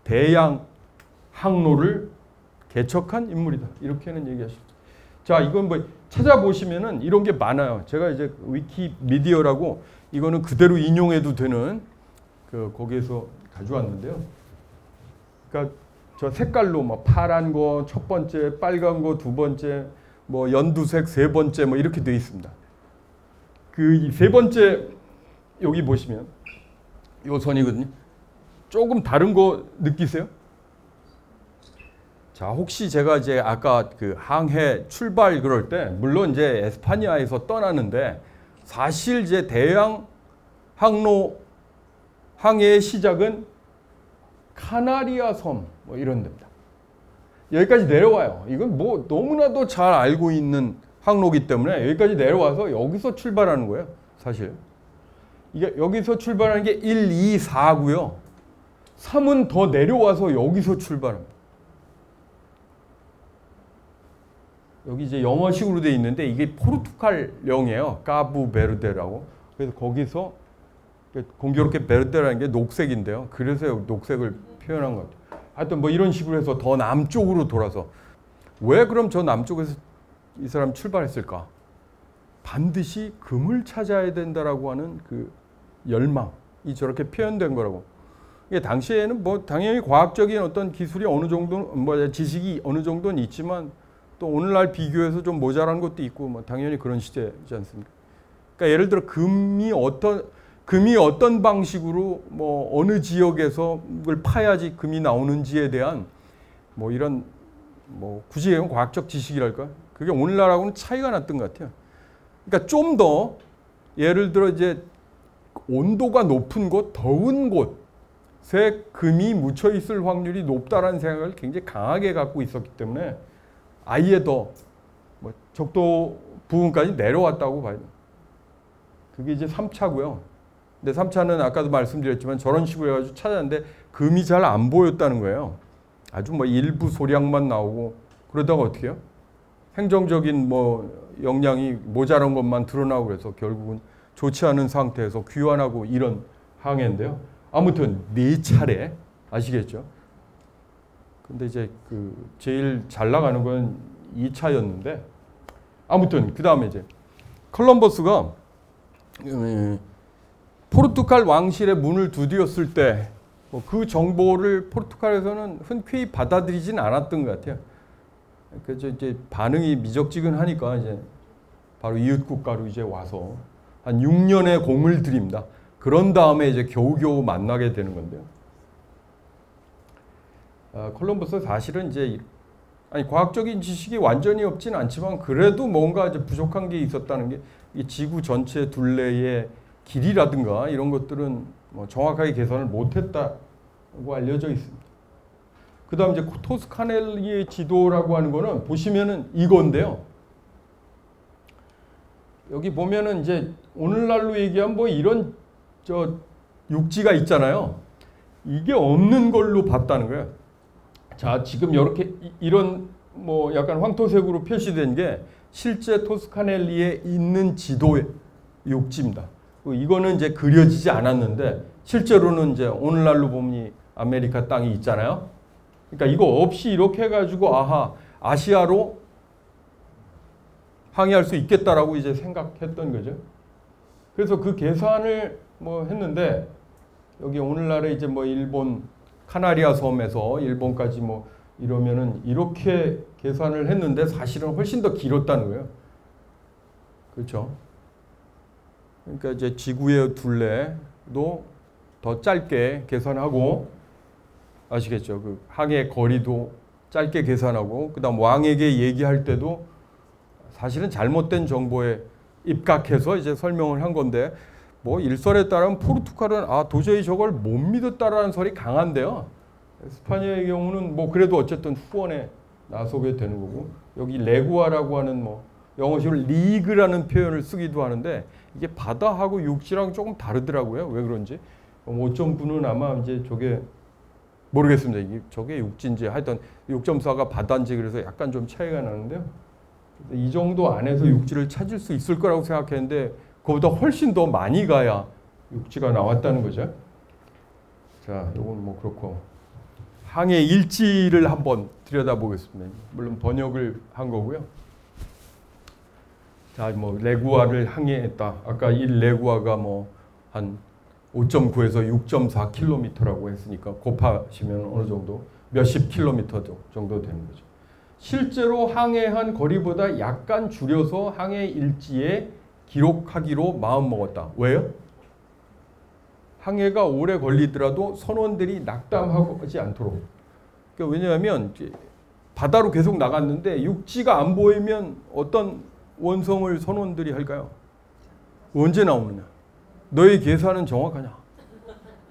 대양 항로를 개척한 인물이다. 이렇게는 얘기하시죠. 자, 이건 뭐 찾아보시면은 이런 게 많아요. 제가 이제 위키미디어라고 이거는 그대로 인용해도 되는 그 거기에서 가져왔는데요. 그러니까 저 색깔로 뭐 파란 거 첫 번째, 빨간 거 두 번째, 뭐 연두색 세 번째 뭐 이렇게 되어 있습니다. 그 세 번째 여기 보시면 요 선이거든요. 조금 다른 거 느끼세요? 자, 혹시 제가 이제 아까 그 항해 출발 그럴 때 물론 이제 에스파니아에서 떠나는데 사실 이제 대양 항로 항해의 시작은 카나리아 섬 뭐 이런 데입니다. 여기까지 내려와요. 이건 뭐 너무나도 잘 알고 있는 항로기 때문에 여기까지 내려와서 여기서 출발하는 거예요. 사실. 이게 여기서 출발하는 게 1, 2, 4고요. 3은 더 내려와서 여기서 출발합니다. 여기 이제 영어식으로 돼 있는데 이게 포르투갈령이에요. 까부베르데라고. 그래서 거기서 공교롭게 베르데라는 게 녹색인데요. 그래서 녹색을 표현한 것 같아요. 하여튼 뭐 이런 식으로 해서 더 남쪽으로 돌아서 왜 그럼 저 남쪽에서 이 사람 출발했을까? 반드시 금을 찾아야 된다라고 하는 그 열망이 저렇게 표현된 거라고. 이게 당시에는 뭐 당연히 과학적인 어떤 기술이 어느 정도, 뭐 지식이 어느 정도는 있지만 또 오늘날 비교해서 좀 모자란 것도 있고 뭐 당연히 그런 시대이지 않습니까? 그러니까 예를 들어 금이 어떤 방식으로 뭐 어느 지역에서 그걸 파야지 금이 나오는지에 대한 뭐 이런 뭐 굳이 얘기하면 과학적 지식이랄까? 그게 오늘날하고는 차이가 났던 것 같아요. 그러니까 좀 더 예를 들어 이제 온도가 높은 곳, 더운 곳에 금이 묻혀 있을 확률이 높다라는 생각을 굉장히 강하게 갖고 있었기 때문에 아예 더 뭐 적도 부분까지 내려왔다고 봐요. 그게 이제 3차고요. 근데 3차는 아까도 말씀드렸지만 저런 식으로 해가지고 찾았는데 금이 잘 안 보였다는 거예요. 아주 뭐 일부 소량만 나오고 그러다가 어떻게 해요? 행정적인 뭐 역량이 모자란 것만 드러나고 그래서 결국은 좋지 않은 상태에서 귀환하고 이런 항해인데요. 아무튼 4차례 아시겠죠? 근데 이제 그 제일 잘 나가는 건 2차였는데 아무튼 그 다음에 이제 콜럼버스가 포르투갈 왕실의 문을 두드렸을 때 그 정보를 포르투갈에서는 흔쾌히 받아들이진 않았던 것 같아요. 그래서 이제 반응이 미적지근하니까 이제 바로 이웃 국가로 이제 와서 한 6년의 공을 들입니다. 그런 다음에 이제 겨우겨우 만나게 되는 건데요. 콜럼버스 사실은 이제 과학적인 지식이 완전히 없진 않지만 그래도 뭔가 이제 부족한 게 있었다는 게 이 지구 전체 둘레의 길이라든가 이런 것들은 뭐 정확하게 계산을 못했다고 알려져 있습니다. 그 다음 이제 토스카넬리의 지도라고 하는 거는 보시면은 이건데요. 여기 보면은 이제 오늘날로 얘기하면 뭐 이런 육지가 있잖아요. 이게 없는 걸로 봤다는 거예요. 자, 지금 이렇게 이런 뭐 약간 황토색으로 표시된 게 실제 토스카넬리에 있는 지도의 육지입니다. 이거는 이제 그려지지 않았는데 실제로는 이제 오늘날로 보면 이 아메리카 땅이 있잖아요. 그러니까 이거 없이 이렇게 해가지고 아하 아시아로 항해할 수 있겠다라고 이제 생각했던 거죠. 그래서 그 계산을 뭐 했는데 여기 오늘날에 이제 뭐 일본 카나리아 섬에서 일본까지 뭐 이러면은 이렇게 계산을 했는데 사실은 훨씬 더 길었다는 거예요. 그렇죠? 그러니까 이제 지구의 둘레도 더 짧게 계산하고 아시겠죠? 그 항해 거리도 짧게 계산하고 그다음 왕에게 얘기할 때도 사실은 잘못된 정보에 입각해서 이제 설명을 한 건데 뭐 일설에 따르면 포르투갈은 도저히 저걸 못 믿었다라는 설이 강한데요. 스파니아의 경우는 뭐 그래도 어쨌든 후원에 나서게 되는 거고 여기 레구아라고 하는 뭐 영어식으로 리그라는 표현을 쓰기도 하는데 이게 바다하고 육지랑 조금 다르더라고요. 왜 그런지 5.9는 아마 이제 저게 모르겠습니다. 이게 저게 육지인지 하여튼 6.4가 바다인지 그래서 약간 좀 차이가 나는데요. 이 정도 안에서 육지를 찾을 수 있을 거라고 생각했는데 그보다 훨씬 더 많이 가야 육지가 나왔다는 거죠. 자, 이건 뭐 그렇고 항해 일지를 한번 들여다보겠습니다. 물론 번역을 한 거고요. 자, 뭐 레구아를 항해했다. 아까 이 레구아가 뭐 한 5.9에서 6.4km라고 했으니까 곱하시면 어느 정도 몇십 킬로미터 정도 되는 거죠. 실제로 항해한 거리보다 약간 줄여서 항해 일지에 기록하기로 마음먹었다. 왜요? 항해가 오래 걸리더라도 선원들이 낙담하지 않도록. 그러니까 왜냐하면 바다로 계속 나갔는데 육지가 안 보이면 어떤 원성을 선원들이 할까요? 언제 나오느냐? 너의 계산은 정확하냐?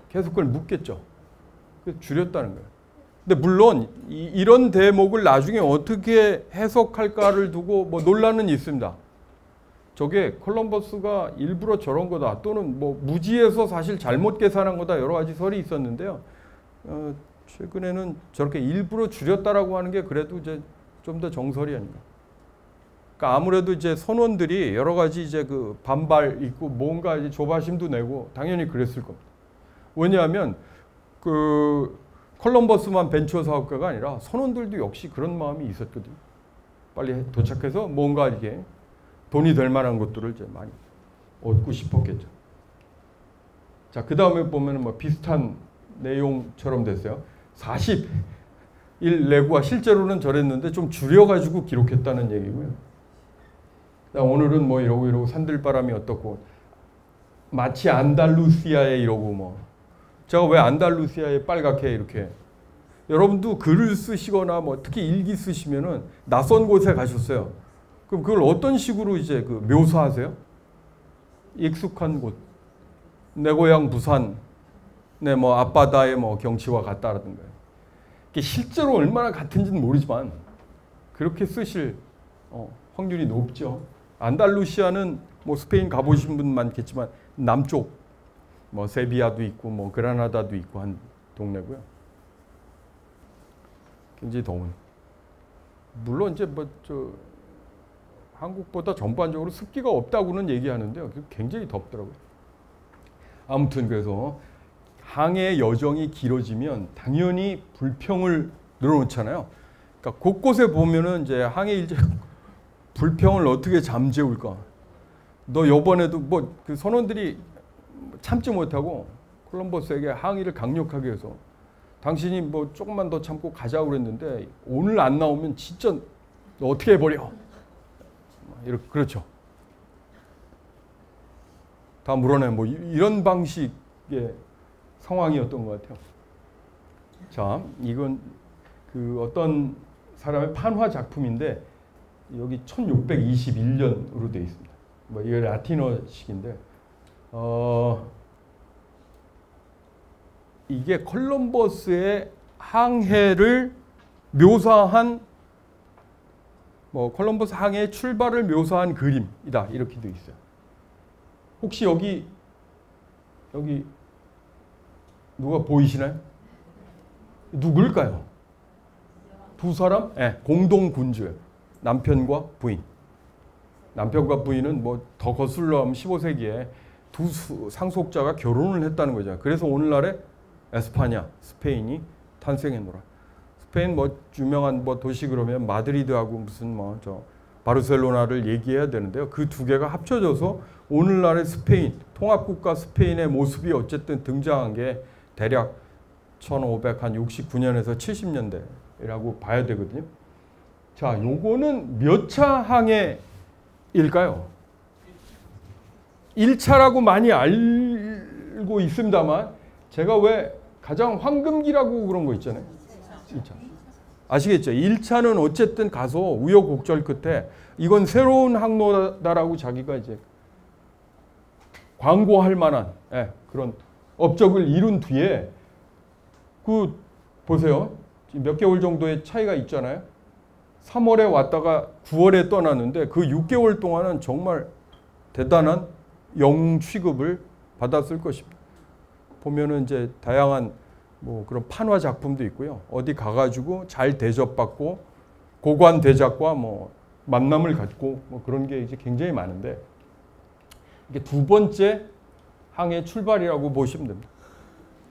계속 그걸 묻겠죠. 그래서 줄였다는 거예요. 근데 물론 이런 대목을 나중에 어떻게 해석할까를 두고 뭐 논란은 있습니다. 저게 콜럼버스가 일부러 저런 거다 또는 뭐 무지해서 사실 잘못 계산한 거다 여러 가지 설이 있었는데요. 최근에는 저렇게 일부러 줄였다라고 하는 게 그래도 이제 좀 더 정설이 아닌가. 그러니까 아무래도 이제 선원들이 여러 가지 이제 그 반발 있고 뭔가 이제 조바심도 내고 당연히 그랬을 겁니다. 왜냐하면 그 콜럼버스만 벤처 사업가가 아니라 선원들도 역시 그런 마음이 있었거든요. 빨리 도착해서 뭔가 이렇게 돈이 될 만한 것들을 이제 많이 얻고 싶었겠죠. 자, 그 다음에 보면 뭐 비슷한 내용처럼 됐어요. 41 레구아 실제로는 저랬는데 좀 줄여가지고 기록했다는 얘기고요. 오늘은 뭐 이러고 산들바람이 어떻고 마치 안달루시아에 이러고 뭐 제가 왜 안달루시아에 빨갛게 이렇게 여러분도 글을 쓰시거나 뭐 특히 일기 쓰시면은 낯선 곳에 가셨어요. 그럼 그걸 어떤 식으로 이제 그 묘사하세요? 익숙한 곳. 내 고향 부산, 내 뭐 앞바다의 뭐 경치와 같다라든가. 이게 실제로 얼마나 같은지는 모르지만 그렇게 쓰실 확률이 높죠. 안달루시아는 뭐 스페인 가보신 분 많겠지만 남쪽 뭐 세비야도 있고 뭐 그라나다도 있고 한 동네고요. 굉장히 더운. 물론 이제 뭐 한국보다 전반적으로 습기가 없다고는 얘기하는데요. 굉장히 덥더라고요. 아무튼 그래서 항해 여정이 길어지면 당연히 불평을 늘어놓잖아요. 그러니까 곳곳에 보면은 이제 항해 일제 불평을 어떻게 잠재울까? 너 요번에도 뭐 그 선원들이 참지 못하고 콜럼버스에게 항의를 강력하게 해서 당신이 뭐 조금만 더 참고 가자고 그랬는데 오늘 안 나오면 진짜 너 어떻게 해버려? 이렇게 그렇죠. 다 물어내 뭐 이런 방식의 상황이었던 것 같아요. 자, 이건 그 어떤 사람의 판화 작품인데 여기 1621년으로 되어 있습니다. 뭐 이게 라틴어식인데 이게 콜럼버스의 항해를 묘사한 뭐 콜럼버스 항해의 출발을 묘사한 그림이다 이렇게 되어 있어요. 혹시 여기 누가 보이시나요? 누굴까요? 두 사람? 네, 공동 군주예요. 남편과 부인. 남편과 부인은 뭐 더 거슬러 하면 15세기에 두 상속자가 결혼을 했다는 거죠. 그래서 오늘날의 에스파냐, 스페인이 탄생했노라. 스페인 뭐 유명한 뭐 도시 그러면 마드리드하고 무슨 뭐 저 바르셀로나를 얘기해야 되는데요. 그 두 개가 합쳐져서 오늘날의 스페인, 통합국가 스페인의 모습이 어쨌든 등장한 게 대략 1569년에서 70년대라고 봐야 되거든요. 자, 요거는 몇 차 항해일까요? 1차라고 많이 알고 있습니다만 제가 왜 가장 황금기라고 그런 거 있잖아요. 1차. 아시겠죠? 1차는 어쨌든 가서 우여곡절 끝에 이건 새로운 항로다라고 자기가 이제 광고할 만한 그런 업적을 이룬 뒤에 그 보세요. 몇 개월 정도의 차이가 있잖아요. 3월에 왔다가 9월에 떠났는데 그 6개월 동안은 정말 대단한 영웅 취급을 받았을 것입니다. 보면은 이제 다양한 뭐 그런 판화 작품도 있고요. 어디 가가지고 잘 대접받고 고관 대작과 뭐 만남을 갖고 뭐 그런 게 이제 굉장히 많은데 이게 두 번째 항해 출발이라고 보시면 됩니다.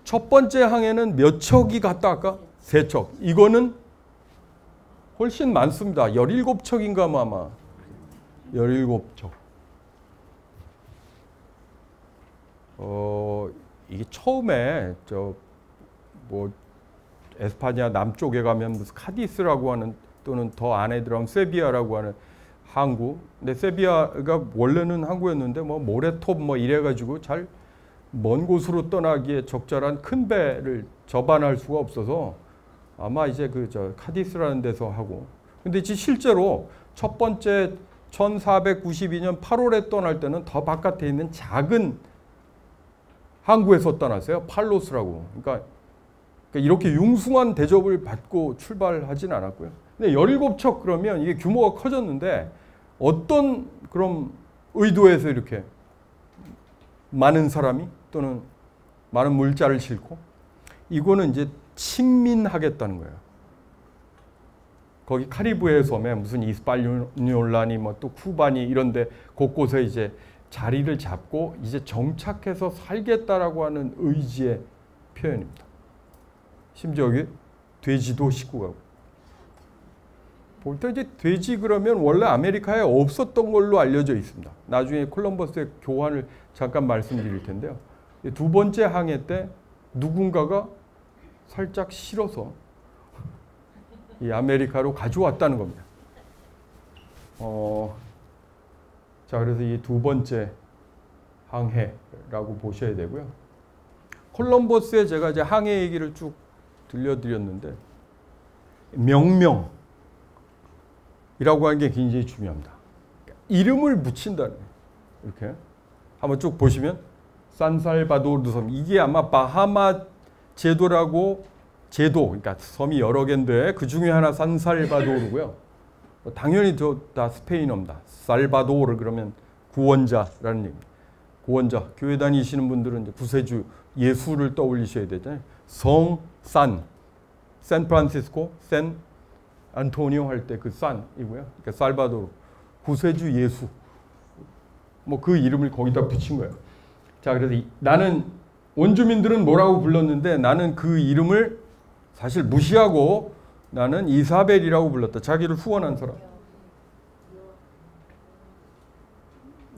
첫 번째 항해는 몇 척이 갔다 아까? 3척. 이거는 훨씬 많습니다. 17척인가 아마. 17척. 이게 처음에 뭐 에스파냐 남쪽에 가면 무슨 카디스라고 하는 또는 더 안에 들어가면 세비야라고 하는 항구. 근데 세비야가 원래는 항구였는데 뭐 모래톱 뭐 이래가지고 잘 먼 곳으로 떠나기에 적절한 큰 배를 접안할 수가 없어서 아마 이제 그 카디스라는 데서 하고. 근데 이제 실제로 첫 번째 1492년 8월에 떠날 때는 더 바깥에 있는 작은 항구에서 떠났어요. 팔로스라고. 그러니까 이렇게 융숭한 대접을 받고 출발하진 않았고요. 근데 17척 그러면 이게 규모가 커졌는데 어떤 그런 의도에서 이렇게 많은 사람이 또는 많은 물자를 싣고 이거는 이제 식민하겠다는 거예요. 거기 카리브해 섬에 무슨 이스팔뇰라니 뭐 또 쿠바니 이런데 곳곳에 이제 자리를 잡고 이제 정착해서 살겠다라고 하는 의지의 표현입니다. 심지어 여기 돼지도 싣고 가고. 볼 때 이제 돼지 그러면 원래 아메리카에 없었던 걸로 알려져 있습니다. 나중에 콜럼버스의 교환을 잠깐 말씀드릴 텐데요. 두 번째 항해 때 누군가가 살짝 실어서 이 아메리카로 가져왔다는 겁니다. 자, 그래서 이 두 번째 항해라고 보셔야 되고요. 콜럼버스의 제가 이제 항해 얘기를 쭉 들려드렸는데 명명이라고 하는 게 굉장히 중요합니다. 이름을 붙인다는 거예요. 이렇게 한번 쭉 보시면 산살바도르 섬, 이게 아마 바하마 제도라고 제도, 그러니까 섬이 여러 개인데 그 중에 하나 산살바도르고요. 당연히 다 스페인어입니다. 살바도르 그러면 구원자라는 얘기입니다. 구원자, 교회 다니시는 분들은 이제 구세주 예수를 떠올리셔야 되잖아요. 성, 샌프란시스코, 샌 안토니오 할 때 그 산이고요. 그러니까 살바도르, 구세주 예수. 뭐 그 이름을 거기다 붙인 거예요. 자, 그래서 나는 원주민들은 뭐라고 불렀는데 나는 그 이름을 사실 무시하고 나는 이사벨이라고 불렀다. 자기를 후원한 사람.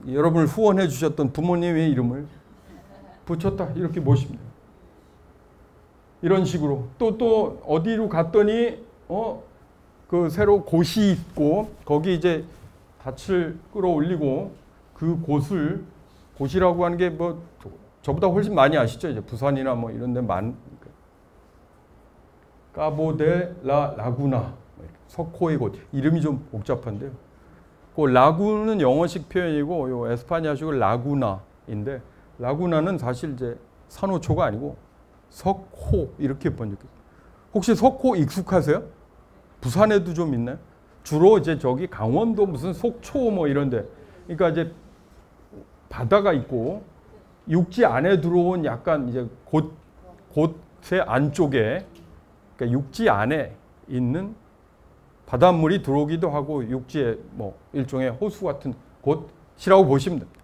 여러분을 후원해 주셨던 부모님의 이름을 붙였다. 이렇게 모십니다. 이런 식으로. 또 어디로 갔더니 그 새로 곳이 있고 거기 이제 닻을 끌어올리고 그 곳이라고 하는 게 뭐 저보다 훨씬 많이 아시죠? 이제 부산이나 뭐 이런 데 까보데라 라구나. 석호의 곳. 이름이 좀 복잡한데요. 그 라구는 영어식 표현이고 요 에스파냐식은 라구나인데 라구나는 사실 이제 산호초가 아니고 석호 이렇게 번역해요. 혹시 석호 익숙하세요? 부산에도 좀 있나요? 주로 이제 저기 강원도 무슨 속초 뭐 이런데, 그러니까 이제 바다가 있고 육지 안에 들어온 약간 이제 곳의 안쪽에, 그러니까 육지 안에 있는 바닷물이 들어오기도 하고 육지에 뭐 일종의 호수 같은 곳이라고 보시면 됩니다.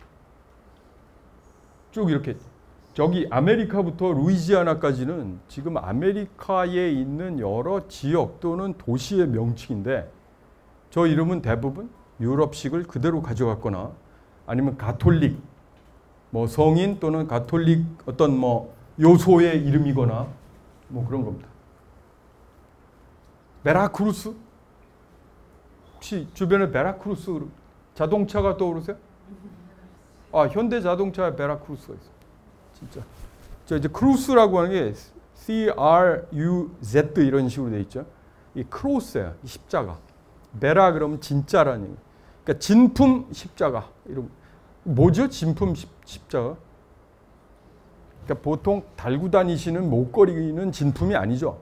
쭉 이렇게 저기 아메리카부터 루이지아나까지는 지금 아메리카에 있는 여러 지역 또는 도시의 명칭인데 저 이름은 대부분 유럽식을 그대로 가져갔거나 아니면 가톨릭 뭐 성인 또는 가톨릭 어떤 뭐 요소의 이름이거나 뭐 그런 겁니다. 베라크루스? 혹시 주변에 베라크루스 자동차가 떠오르세요? 아, 현대 자동차에 베라크루스가 있어요. 진짜. 저 이제 크루스라고 하는 게 C-R-U-Z 이런 식으로 돼 있죠. 이 크로스예요. 이 십자가. 베라 그러면 진짜라는 얘기. 그러니까 진품 십자가. 이런 뭐죠? 진품 십자가? 그러니까 보통 달고 다니시는 목걸이는 진품이 아니죠.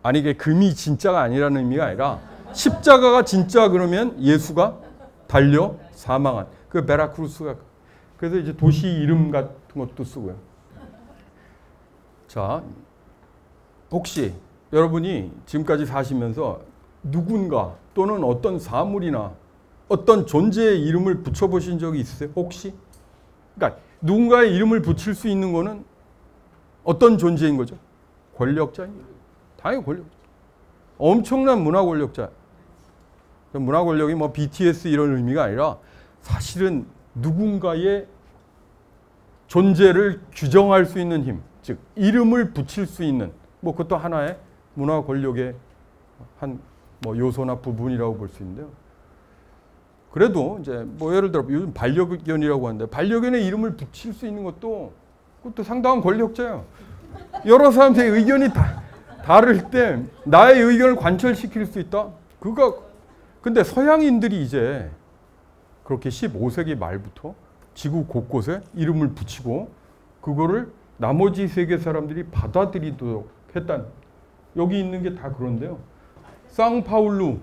아니 이게 금이 진짜가 아니라는 의미가 아니라 십자가가 진짜 그러면 예수가 달려 사망한 그 베라크루스가. 그래서 이제 도시 이름 같은 것도 쓰고요. 자, 혹시 여러분이 지금까지 사시면서 누군가 또는 어떤 사물이나 어떤 존재의 이름을 붙여보신 적이 있으세요? 혹시? 그러니까 누군가의 이름을 붙일 수 있는 거는 어떤 존재인 거죠? 권력자입니다. 당연히 권력자. 엄청난 문화 권력자. 문화 권력이 뭐 BTS 이런 의미가 아니라 사실은 누군가의 존재를 규정할 수 있는 힘, 즉 이름을 붙일 수 있는 뭐 그것도 하나의 문화 권력의 한 뭐 요소나 부분이라고 볼 수 있는데요. 그래도 이제 뭐 예를 들어 요즘 반려견이라고 하는데 반려견의 이름을 붙일 수 있는 그것도 상당한 권력자예요. 여러 사람들의 의견이 다를 때 나의 의견을 관철시킬 수 있다. 근데 서양인들이 이제 그렇게 15세기 말부터 지구 곳곳에 이름을 붙이고 그거를 나머지 세계 사람들이 받아들이도록 했다는. 여기 있는 게 다 그런데요. 상파울루,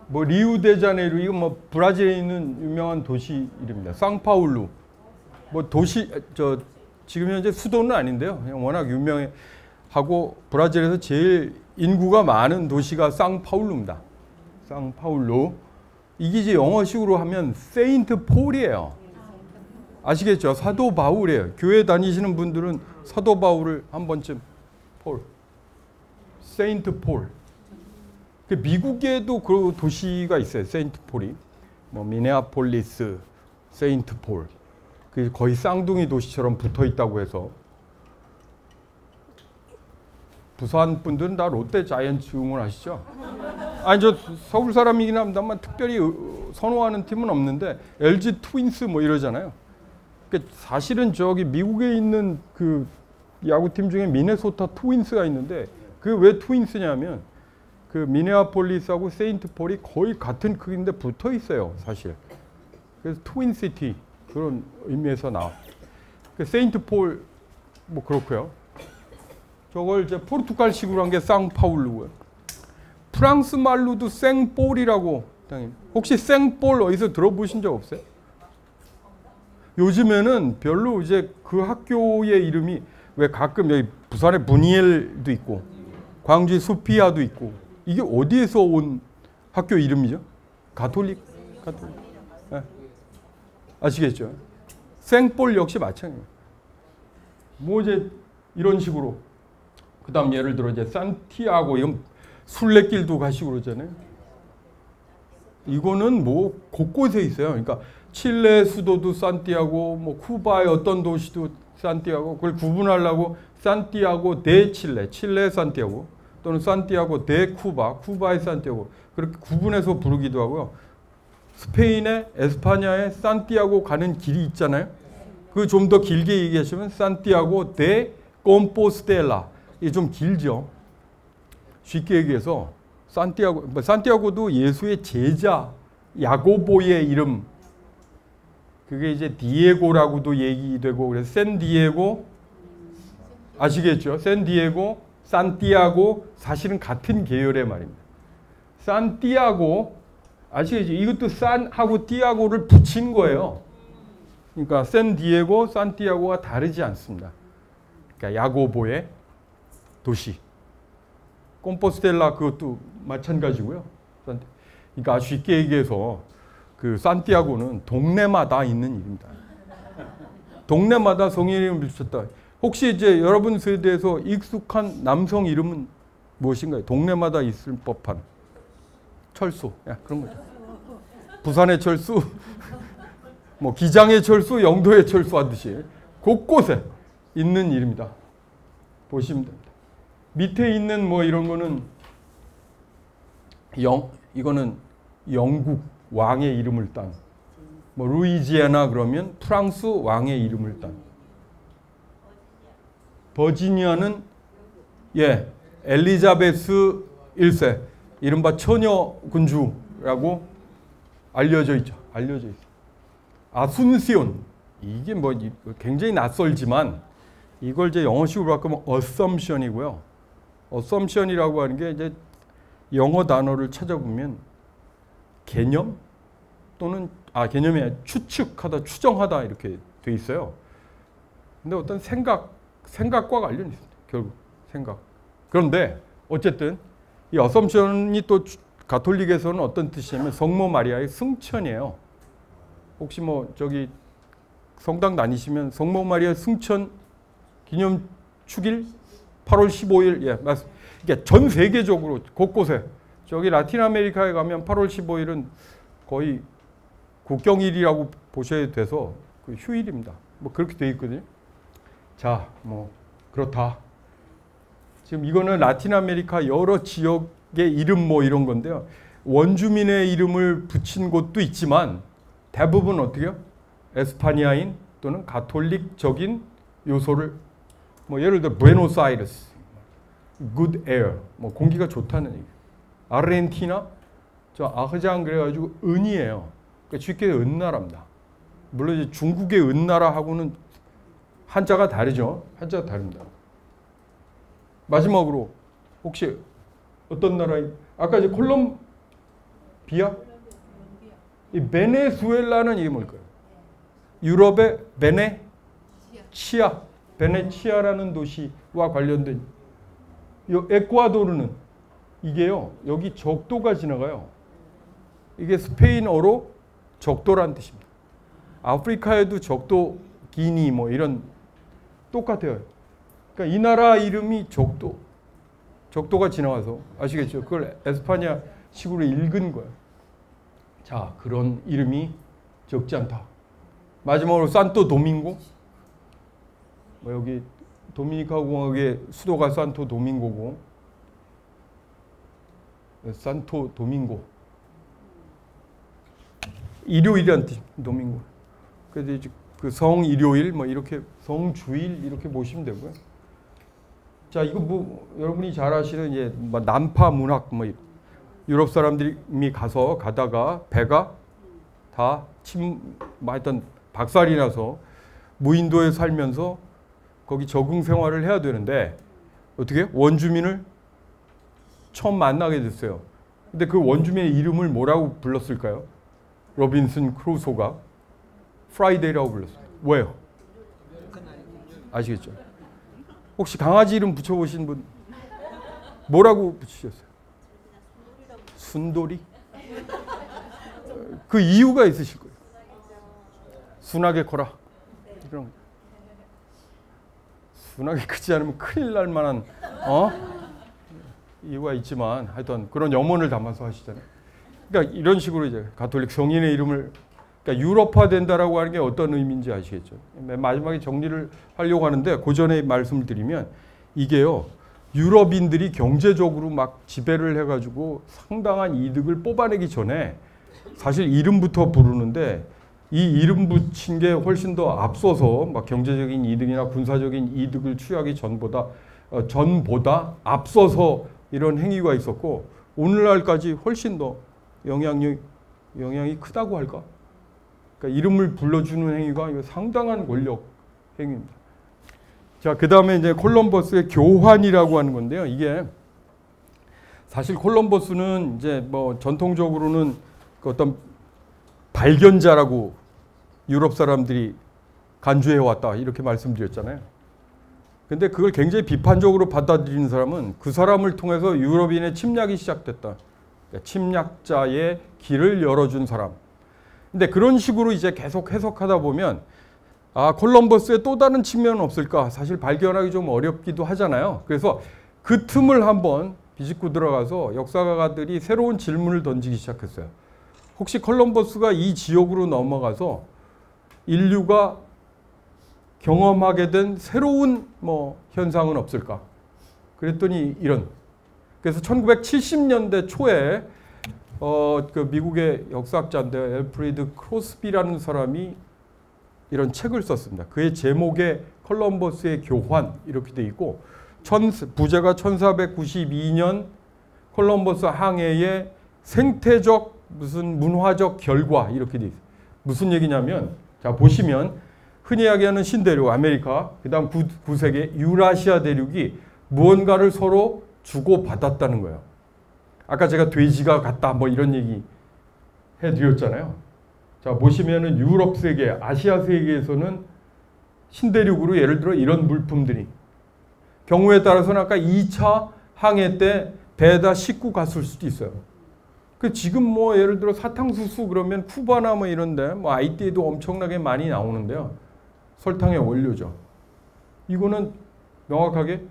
뭐 리우데자네이루, 이거 뭐 브라질에 있는 유명한 도시 이름입니다. 상파울루. 뭐 도시 지금 현재 수도는 아닌데요. 그냥 워낙 유명하고 브라질에서 제일 인구가 많은 도시가 상파울루입니다. 상파울루. 이게 이제 영어식으로 하면 세인트 폴이에요. 아시겠죠? 사도 바울이에요. 교회 다니시는 분들은 사도 바울을 한 번쯤 세인트 폴. 미국에도 그 도시가 있어요. 세인트 폴이. 뭐 미네아폴리스, 세인트 폴. 그 거의 쌍둥이 도시처럼 붙어 있다고 해서 부산 분들은 다 롯데 자이언츠 응원하시죠? 아니 저 서울 사람이긴 합니다만 특별히 선호하는 팀은 없는데 LG 트윈스 뭐 이러잖아요. 그러니까 사실은 저기 미국에 있는 그 야구팀 중에 미네소타 트윈스가 있는데 그 왜 트윈스냐면 그 미네아폴리스하고 세인트 폴이 거의 같은 크기인데 붙어 있어요, 사실. 그래서 트윈시티 그런 의미에서 나와. 그 세인트 폴 뭐 그렇고요. 저걸 이제 포르투갈식으로 한 게 상파울루고요. 프랑스 말로도 생볼이라고 당연히. 혹시 생볼 어디서 들어보신 적 없어요? 요즘에는 별로 이제 그 학교의 이름이 왜 가끔 여기 부산에 부니엘도 있고 광주에 소피아도 있고 이게 어디에서 온 학교 이름이죠? 가톨릭? 네. 아시겠죠? 생볼 역시 마찬가지예요. 뭐 이제 이런 식으로. 그다음 예를 들어 이제 산티아고 이건 순례길도 가시고 그러잖아요. 이거는 뭐 곳곳에 있어요. 그러니까 칠레 수도도 산티아고, 뭐 쿠바의 어떤 도시도 산티아고, 그걸 구분하려고 산티아고 데 칠레, 칠레 산티아고, 또는 산티아고 데 쿠바, 쿠바의 산티아고, 그렇게 구분해서 부르기도 하고요. 스페인의 에스파냐의 산티아고 가는 길이 있잖아요. 그 좀 더 길게 얘기하시면 산티아고 데 콤포스텔라. 이게 좀 길죠. 쉽게 얘기해서 산티아고도 예수의 제자 야고보의 이름. 그게 이제 디에고라고도 얘기되고, 그래서 샌디에고 아시겠죠? 샌디에고, 산티아고 사실은 같은 계열의 말입니다. 산티아고 아시겠죠? 이것도 산하고 띠아고를 붙인 거예요. 그러니까 샌디에고, 산티아고가 다르지 않습니다. 그러니까 야고보의 도시. 콤포스텔라 그것도 마찬가지고요. 그러니까 쉽게 얘기해서 그 산티아고는 동네마다 있는 일입니다. 동네마다 성인 이름을 붙였다. 혹시 이제 여러분 세대에서 익숙한 남성 이름은 무엇인가요? 동네마다 있을 법한 철수, 야, 그런 거죠. 부산의 철수, 뭐 기장의 철수, 영도의 철수 하듯이 곳곳에 있는 일입니다. 보시면 됩니다. 밑에 있는 뭐 이런 거는 이거는 영국 왕의 이름을 딴, 뭐 루이지애나 그러면 프랑스 왕의 이름을 딴. 버지니아는 엘리자베스 1세, 이른바 처녀 군주라고 알려져 있죠. 알려져 있어요. 아순시온, 이게 뭐 굉장히 낯설지만 이걸 이제 영어식으로 바꾸면 assumption이고요. assumption이라고 하는 게 이제 영어 단어를 찾아보면 개념 또는 개념이 아니라 추측하다, 추정하다 이렇게 돼 있어요. 근데 어떤 생각과 관련이 있습니다. 결국 생각. 그런데 어쨌든 이 assumption이 또 가톨릭에서는 어떤 뜻이냐면 성모 마리아의 승천이에요. 혹시 뭐 저기 성당 다니시면 성모 마리아 승천 기념 축일 8월 15일 맞습니다. 그러니까 전 세계적으로 곳곳에 저기 라틴 아메리카에 가면 8월 15일은 거의 국경일이라고 보셔야 돼서 그 휴일입니다. 뭐 그렇게 돼 있거든요. 자, 뭐 그렇다. 지금 이거는 라틴 아메리카 여러 지역의 이름 뭐 이런 건데요. 원주민의 이름을 붙인 곳도 있지만 대부분 어떻게 해요? 에스파니아인 또는 가톨릭적인 요소를, 뭐 예를 들어 부에노스아이레스, good air, 뭐 공기가 좋다는 얘기. 아르헨티나, 저 아흐장 그래가지고 은이에요. 그러니까 쉽게 은나라입니다. 물론 이제 중국의 은나라하고는 한자가 다르죠. 한자가 다릅니다. 마지막으로 혹시 어떤 나라에 아까 이제 콜롬비아, 이 베네수엘라는 이게 뭘까요? 유럽의 베네치아라는 도시와 관련된 이 에콰도르는 이게요. 여기 적도가 지나가요. 이게 스페인어로 적도란 뜻입니다. 아프리카에도 적도, 기니 뭐 이런 똑같아요. 그러니까 이 나라 이름이 적도가 지나가서 아시겠죠? 그걸 에스파냐 식으로 읽은 거예요. 자, 그런 이름이 적지 않다. 마지막으로 산토 도밍고. 뭐 여기 도미니카 공화국의 수도가 산토 도밍고고. 산토 도밍고. 일요일이란 뜻, 도밍고. 그래서 이제 그 성일요일 뭐 이렇게 성주일 이렇게 보시면 되고요. 자, 이거 뭐 여러분이 잘 아시는 이제 뭐 난파 문학 뭐 유럽 사람들이 가다가 배가 다 하여튼 박살이 나서 무인도에 살면서 거기 적응 생활을 해야 되는데 어떻게 원주민을 처음 만나게 됐어요. 근데 그 원주민의 이름을 뭐라고 불렀을까요? 로빈슨 크루소가 프라이데이라고 불렀어요. 왜요? 아시겠죠? 혹시 강아지 이름 붙여보신 분 뭐라고 붙이셨어요? 순돌이? 그 이유가 있으실 거예요. 순하게 커라. 이런. 둔하게 크지 않으면 큰일 날 만한 이유가 있지만 하여튼 그런 염원을 담아서 하시잖아요. 그러니까 이런 식으로 이제 가톨릭 성인의 이름을 그러니까 유럽화된다라고 하는 게 어떤 의미인지 아시겠죠? 맨 마지막에 정리를 하려고 하는데 그 전에 말씀을 드리면 이게요. 유럽인들이 경제적으로 막 지배를 해가지고 상당한 이득을 뽑아내기 전에 사실 이름부터 부르는데 이 이름 붙인 게 훨씬 더 앞서서 막 경제적인 이득이나 군사적인 이득을 취하기 전보다 앞서서 이런 행위가 있었고 오늘날까지 훨씬 더 영향이 크다고 할까? 그러니까 이름을 불러주는 행위가 상당한 권력 행위입니다. 자, 그 다음에 이제 콜럼버스의 교환이라고 하는 건데요. 이게 사실 콜럼버스는 이제 뭐 전통적으로는 그 어떤 발견자라고 유럽 사람들이 간주해 왔다 이렇게 말씀드렸잖아요. 근데 그걸 굉장히 비판적으로 받아들이는 사람은 그 사람을 통해서 유럽인의 침략이 시작됐다. 그러니까 침략자의 길을 열어준 사람. 근데 그런 식으로 이제 계속 해석하다 보면 콜럼버스의 또 다른 측면은 없을까? 사실 발견하기 좀 어렵기도 하잖아요. 그래서 그 틈을 한번 비집고 들어가서 역사가들이 새로운 질문을 던지기 시작했어요. 혹시 콜럼버스가 이 지역으로 넘어가서 인류가 경험하게 된 새로운 현상은 없을까? 그랬더니 그래서 1970년대 초에 그 미국의 역사학자인데 엘프리드 크로스비라는 사람이 이런 책을 썼습니다. 그의 제목에 콜럼버스의 교환 이렇게 돼 있고 부제가 1492년 콜럼버스 항해의 생태적 무슨 문화적 결과 이렇게 돼 있어요. 무슨 얘기냐면 자 보시면 흔히 이야기하는 신대륙 아메리카 그다음 9세계 유라시아 대륙이 무언가를 서로 주고받았다는 거예요. 아까 제가 돼지가 같다 뭐 이런 얘기 해드렸잖아요. 자 보시면은 유럽 세계, 아시아 세계에서는 신대륙으로 예를 들어 이런 물품들이 경우에 따라서는 아까 2차 항해 때 배에다 싣고 갔을 수도 있어요. 그 지금 뭐 예를 들어 사탕수수 그러면 쿠바나 뭐 이런데 뭐 아이티에도 엄청나게 많이 나오는데요. 설탕의 원료죠. 이거는 명확하게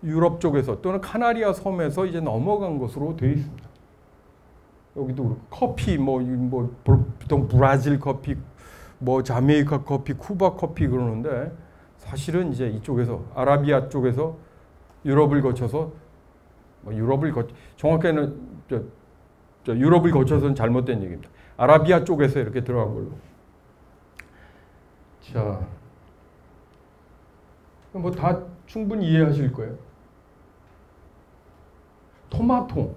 유럽 쪽에서 또는 카나리아 섬에서 이제 넘어간 것으로 되어 있습니다. 여기도 그렇고 커피 뭐 보통 브라질 커피 뭐 자메이카 커피, 쿠바 커피 그러는데 사실은 이제 이쪽에서 아라비아 쪽에서 유럽을 거쳐서 정확히는 유럽을 거쳐서는 잘못된 얘기입니다. 아라비아 쪽에서 이렇게 들어간 걸로. 자, 뭐 다 충분히 이해하실 거예요. 토마토,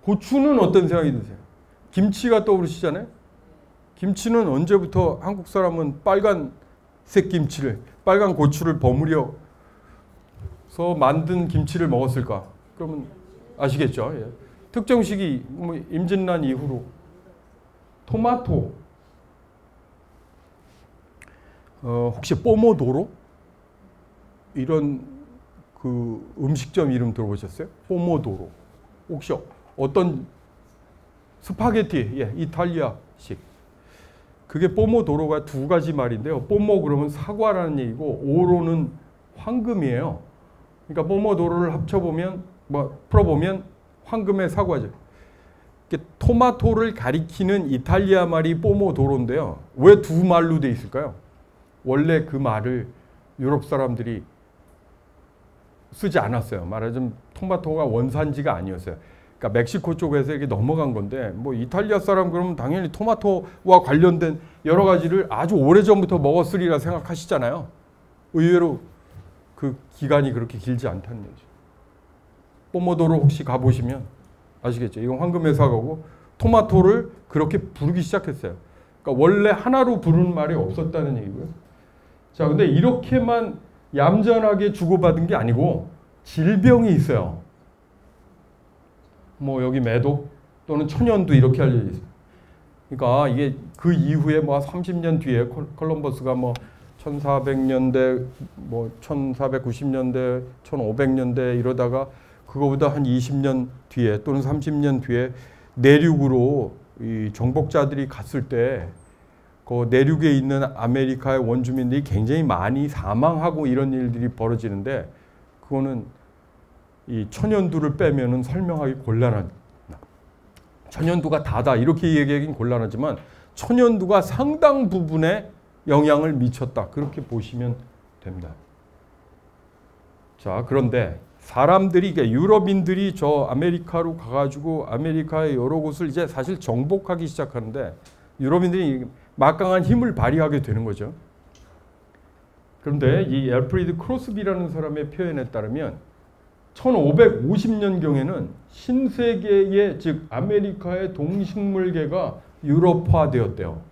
고추는 어떤 생각이 드세요? 김치가 떠오르시잖아요. 김치는 언제부터 한국 사람은 빨간색 김치를, 빨간 고추를 버무려서 만든 김치를 먹었을까? 그러면 아시겠죠? 예. 특정 시기, 뭐 임진란 이후로 토마토, 혹시 포모도로 이런 그 음식점 이름 들어보셨어요? 포모도로. 혹시 어떤 스파게티, 예, 이탈리아식. 그게 포모도로가 두 가지 말인데요. 포모 그러면 사과라는 얘기고 오로는 황금이에요. 그러니까 포모도로를 합쳐보면 풀어보면 황금의 사과죠. 토마토를 가리키는 이탈리아 말이 포모도로인데요. 왜 두 말로 돼 있을까요? 원래 그 말을 유럽 사람들이 쓰지 않았어요. 말하자면 토마토가 원산지가 아니었어요. 그러니까 멕시코 쪽에서 이렇게 넘어간 건데 뭐 이탈리아 사람 그러면 당연히 토마토와 관련된 여러 가지를 아주 오래전부터 먹었으리라 생각하시잖아요. 의외로 그 기간이 그렇게 길지 않다는 얘기죠. 포모도로 혹시 가보시면 아시겠죠? 이건 황금의 사과고 토마토를 그렇게 부르기 시작했어요. 그러니까 원래 하나로 부르는 말이 없었다는 얘기고요. 자, 근데 이렇게만 얌전하게 주고받은 게 아니고 질병이 있어요. 뭐 여기 매독 또는 천연두 이렇게 알려져 있어요. 그러니까 이게 그 이후에 뭐 30년 뒤에 콜럼버스가 뭐 1400년대, 뭐 1490년대, 1500년대 이러다가 그거보다 한 20년 뒤에 또는 30년 뒤에 내륙으로 이 정복자들이 갔을 때 그 내륙에 있는 아메리카의 원주민들이 굉장히 많이 사망하고 이런 일들이 벌어지는데 그거는 이 천연두를 빼면은 설명하기 곤란한. 천연두가 다다 이렇게 얘기하기는 곤란하지만 천연두가 상당 부분에 영향을 미쳤다 그렇게 보시면 됩니다. 자, 그런데 사람들이 유럽인들이 저 아메리카로 가가지고 아메리카의 여러 곳을 이제 사실 정복하기 시작하는데 유럽인들이 막강한 힘을 발휘하게 되는 거죠. 그런데 이 엘프리드 크로스비라는 사람의 표현에 따르면 1550년경에는 신세계의 즉 아메리카의 동식물계가 유럽화되었대요.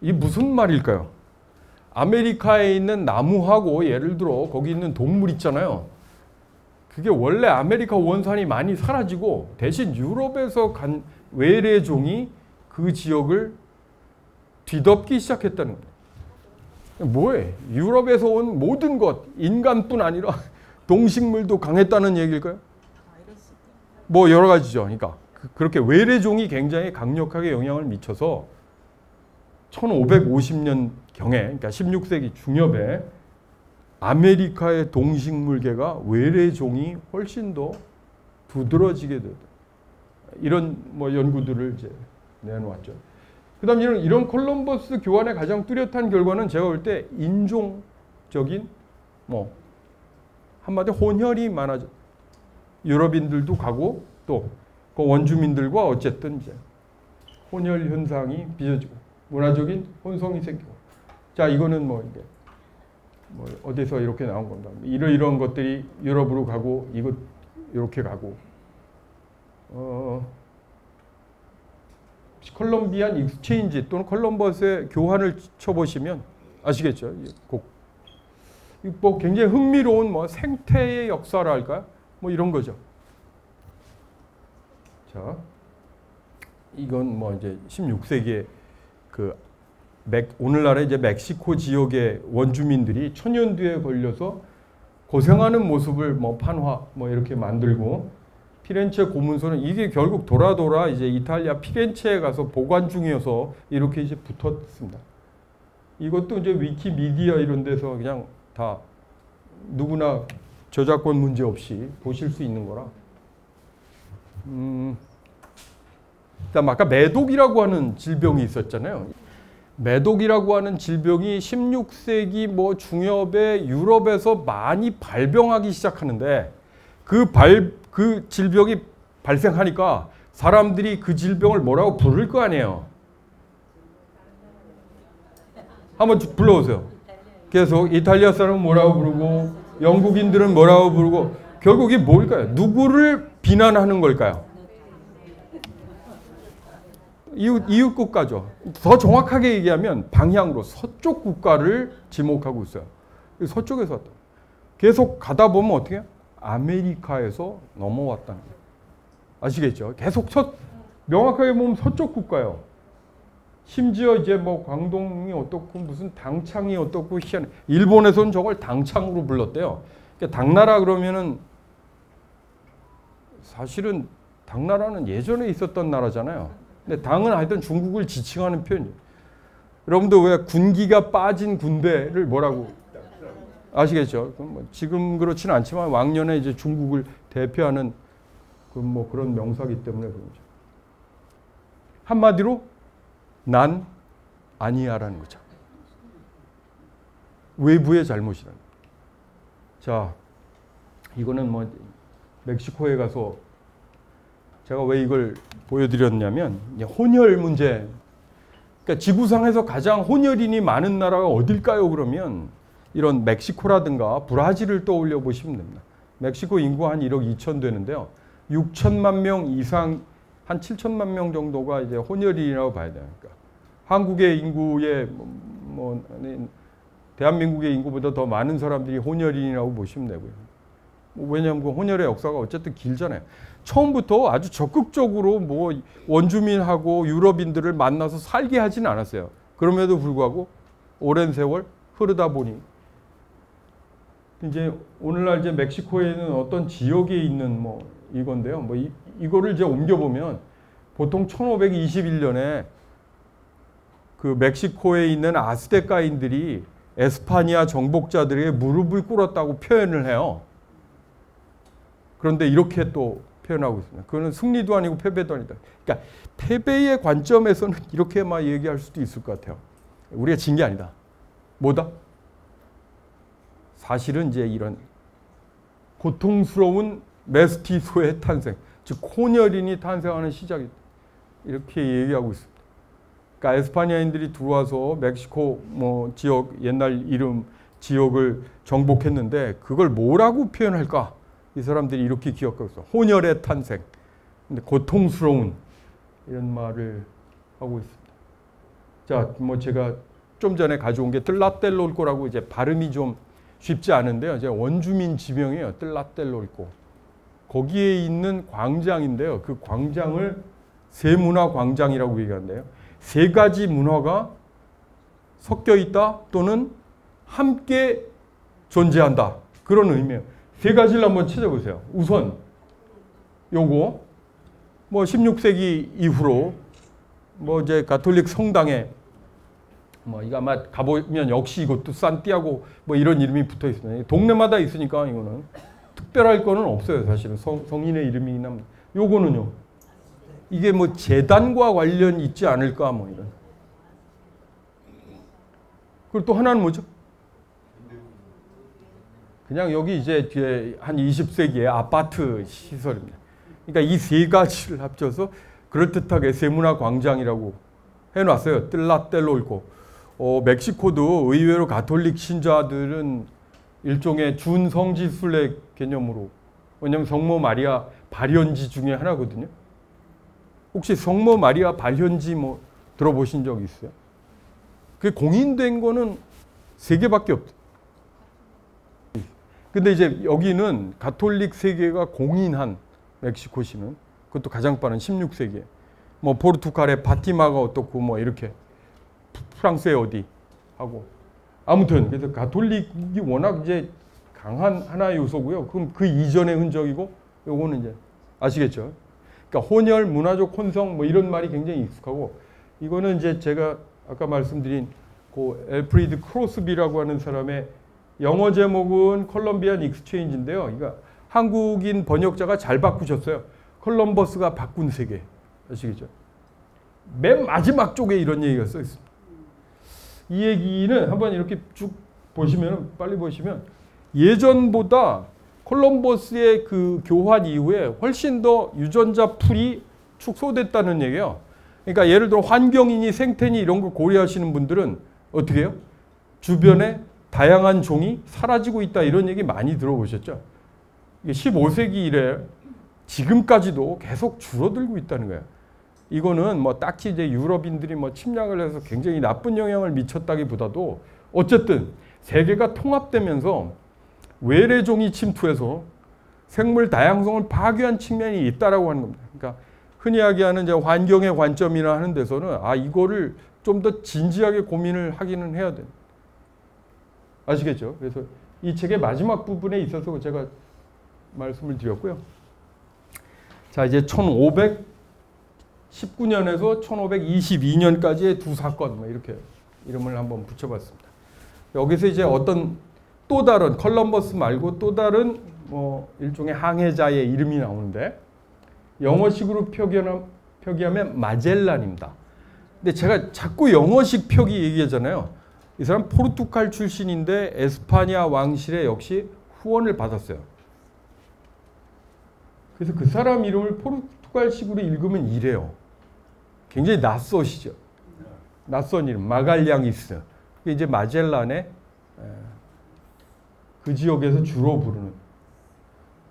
이게 무슨 말일까요? 아메리카에 있는 나무하고 예를 들어 거기 있는 동물 있잖아요. 그게 원래 아메리카 원산이 많이 사라지고 대신 유럽에서 간 외래종이 그 지역을 뒤덮기 시작했다는 거예요. 뭐예요? 유럽에서 온 모든 것, 인간뿐 아니라 동식물도 강했다는 얘기일까요? 뭐 여러 가지죠. 그러니까 그렇게 외래종이 굉장히 강력하게 영향을 미쳐서 1550년경에 그러니까 16세기 중엽에 아메리카의 동식물계가 외래종이 훨씬 더 두드러지게 됐다. 이런 뭐 연구들을 이제 내놓았죠. 그다음 이런 콜럼버스 교환의 가장 뚜렷한 결과는 제가 볼 때 인종적인 뭐 한마디로 혼혈이 많아져. 유럽인들도 가고 또 그 원주민들과 어쨌든 이제 혼혈 현상이 빚어지고 문화적인 혼성이 생기고. 자, 이거는 뭐 이게 뭐 어디서 이렇게 나온 겁니다. 이런 것들이 유럽으로 가고 이것 이렇게 가고. 콜럼비안 익스체인지 또는 콜럼버스의 교환을 쳐보시면 아시겠죠? 뭐 굉장히 흥미로운 뭐 생태의 역사랄까? 뭐 이런 거죠. 자, 이건 뭐 이제 16세기에 그 오늘날의 이제 멕시코 지역의 원주민들이 천연두에 걸려서 고생하는 모습을 뭐 판화 뭐 이렇게 만들고 피렌체 고문서는 이게 결국 돌아 이제 이탈리아 피렌체에 가서 보관 중이어서 이렇게 이제 붙었습니다. 이것도 이제 위키미디어 이런 데서 그냥 다 누구나 저작권 문제 없이 보실 수 있는 거라. 그다음 아까 매독이라고 하는 질병이 있었잖아요. 매독이라고 하는 질병이 16세기 뭐 중엽에 유럽에서 많이 발병하기 시작하는데 그 질병이 발생하니까 사람들이 그 질병을 뭐라고 부를 거 아니에요. 한번 불러오세요. 계속 이탈리아 사람은 뭐라고 부르고 영국인들은 뭐라고 부르고 결국 이게 뭘까요? 누구를 비난하는 걸까요? 이웃 국가죠. 더 정확하게 얘기하면 방향으로 서쪽 국가를 지목하고 있어요. 서쪽에서 왔다. 계속 가다 보면 어떻게 해요? 아메리카에서 넘어왔다는 거예요. 아시겠죠? 계속 명확하게 보면 서쪽 국가예요. 심지어 이제 뭐 광동이 어떻고 무슨 당창이 어떻고 희한해. 일본에서는 저걸 당창으로 불렀대요. 그러니까 당나라 그러면은 사실은 당나라는 예전에 있었던 나라잖아요. 근데 당은 하여튼 중국을 지칭하는 표현이에요. 여러분도 왜 군기가 빠진 군대를 뭐라고 아시겠죠? 뭐 지금 그렇지는 않지만 왕년에 이제 중국을 대표하는 뭐 그런 명사기 때문에 그런 거죠. 한마디로 난 아니야라는 거죠. 외부의 잘못이라는 거죠. 자, 이거는 뭐 멕시코에 가서 제가 왜 이걸 보여드렸냐면 혼혈 문제. 그러니까 지구상에서 가장 혼혈인이 많은 나라가 어딜까요? 그러면 이런 멕시코라든가 브라질을 떠올려 보시면 됩니다. 멕시코 인구 한 1억 2천 되는데요. 6천만 명 이상, 한 7천만 명 정도가 이제 혼혈인이라고 봐야 돼요. 그러니까 한국의 인구의 대한민국의 인구보다 더 많은 사람들이 혼혈인이라고 보시면 되고요. 왜냐하면 그 혼혈의 역사가 어쨌든 길잖아요. 처음부터 아주 적극적으로 뭐 원주민하고 유럽인들을 만나서 살게 하지는 않았어요. 그럼에도 불구하고 오랜 세월 흐르다 보니 이제 오늘날 이제 멕시코에 있는 어떤 지역에 있는 뭐 이건데요. 뭐 이거를 이제 옮겨보면 보통 1521년에 그 멕시코에 있는 아스테카인들이 에스파니아 정복자들에게 무릎을 꿇었다고 표현을 해요. 그런데 이렇게 또 표현하고 있습니다. 그거는 승리도 아니고 패배도 아니다. 그러니까 패배의 관점에서는 이렇게 막 얘기할 수도 있을 것 같아요. 우리가 진 게 아니다. 뭐다? 사실은 이제 이런 고통스러운 메스티소의 탄생, 즉 혼혈인이 탄생하는 시작이다. 이렇게 얘기하고 있습니다. 그러니까 에스파니아인들이 들어와서 멕시코 뭐 지역 옛날 이름 지역을 정복했는데 그걸 뭐라고 표현할까? 이 사람들이 이렇게 기억하고 있어. 혼혈의 탄생. 근데 고통스러운 이런 말을 하고 있습니다. 자, 뭐 제가 좀 전에 가져온 게 뜰라텔롤코라고 이제 발음이 좀 쉽지 않은데요. 이제 원주민 지명이에요. 뜰라텔롤코. 거기에 있는 광장인데요. 그 광장을 세문화 광장이라고 얘기하는데요. 세 가지 문화가 섞여 있다 또는 함께 존재한다. 그런 의미예요. 세 가지를 한번 찾아보세요. 우선 요거 뭐 16세기 이후로 뭐 이제 가톨릭 성당에 뭐 이거 아마 가보면 역시 이것도 산티아고 뭐 이런 이름이 붙어 있습니다. 동네마다 있으니까 이거는 특별할 거는 없어요. 사실은 성인의 이름이긴 합니다. 요거는요. 이게 뭐 재단과 관련 있지 않을까 뭐 이런. 그리고 또 하나는 뭐죠? 그냥 여기 이제 한 20세기의 아파트 시설입니다. 그러니까 이 세 가지를 합쳐서 그럴듯하게 세문화 광장이라고 해놨어요. 뜰라텔롤코. 멕시코도 의외로 가톨릭 신자들은 일종의 준성지순례 개념으로, 왜냐하면 성모 마리아 발현지 중에 하나거든요. 혹시 성모 마리아 발현지 뭐 들어보신 적 있어요? 그게 공인된 거는 3개밖에 없어요. 근데 이제 여기는 가톨릭 세계가 공인한 멕시코시는 그것도 가장 빠른 16세기에 뭐 포르투갈의 파티마가 어떻고 뭐 이렇게 프랑스의 어디 하고 아무튼 그래서 가톨릭이 워낙 이제 강한 하나의 요소고요. 그럼 그 이전의 흔적이고 요거는 이제 아시겠죠? 그러니까 혼혈, 문화적 혼성 뭐 이런 말이 굉장히 익숙하고 이거는 이제 제가 아까 말씀드린 그 엘프리드 크로스비라고 하는 사람의 영어 제목은 콜럼비안 익스체인지인데요. 그러니까 한국인 번역자가 잘 바꾸셨어요. 콜럼버스가 바꾼 세계. 아시겠죠? 맨 마지막 쪽에 이런 얘기가 써 있습니다. 이 얘기는 한번 이렇게 쭉 보시면 빨리 보시면 예전보다 콜럼버스의 그 교환 이후에 훨씬 더 유전자 풀이 축소됐다는 얘기예요. 그러니까 예를 들어 환경이니 생태니 이런 거 고려하시는 분들은 어떻게 해요? 주변에 다양한 종이 사라지고 있다 이런 얘기 많이 들어보셨죠? 이게 15세기 이래 지금까지도 계속 줄어들고 있다는 거예요. 이거는 뭐 딱히 이제 유럽인들이 뭐 침략을 해서 굉장히 나쁜 영향을 미쳤다기보다도 어쨌든 세계가 통합되면서 외래종이 침투해서 생물 다양성을 파괴한 측면이 있다라고 하는 겁니다. 그러니까 흔히 이야기하는 이제 환경의 관점이나 하는 데서는 이거를 좀 더 진지하게 고민을 하기는 해야 돼요. 아시겠죠? 그래서 이 책의 마지막 부분에 있어서 제가 말씀을 드렸고요. 자, 이제 1519년에서 1522년까지의 두 사건 뭐 이렇게 이름을 한번 붙여봤습니다. 여기서 이제 어떤 또 다른 컬럼버스 말고 또 다른 뭐 일종의 항해자의 이름이 나오는데 영어식으로 표기하면 마젤란입니다. 근데 제가 자꾸 영어식 표기 얘기하잖아요. 이 사람 포르투갈 출신인데 에스파니아 왕실에 역시 후원을 받았어요. 그래서 그 사람 이름을 포르투갈식으로 읽으면 이래요. 굉장히 낯서시죠. 낯선 이름, 마갈량이스. 이게 이제 마젤란의 그 지역에서 주로 부르는.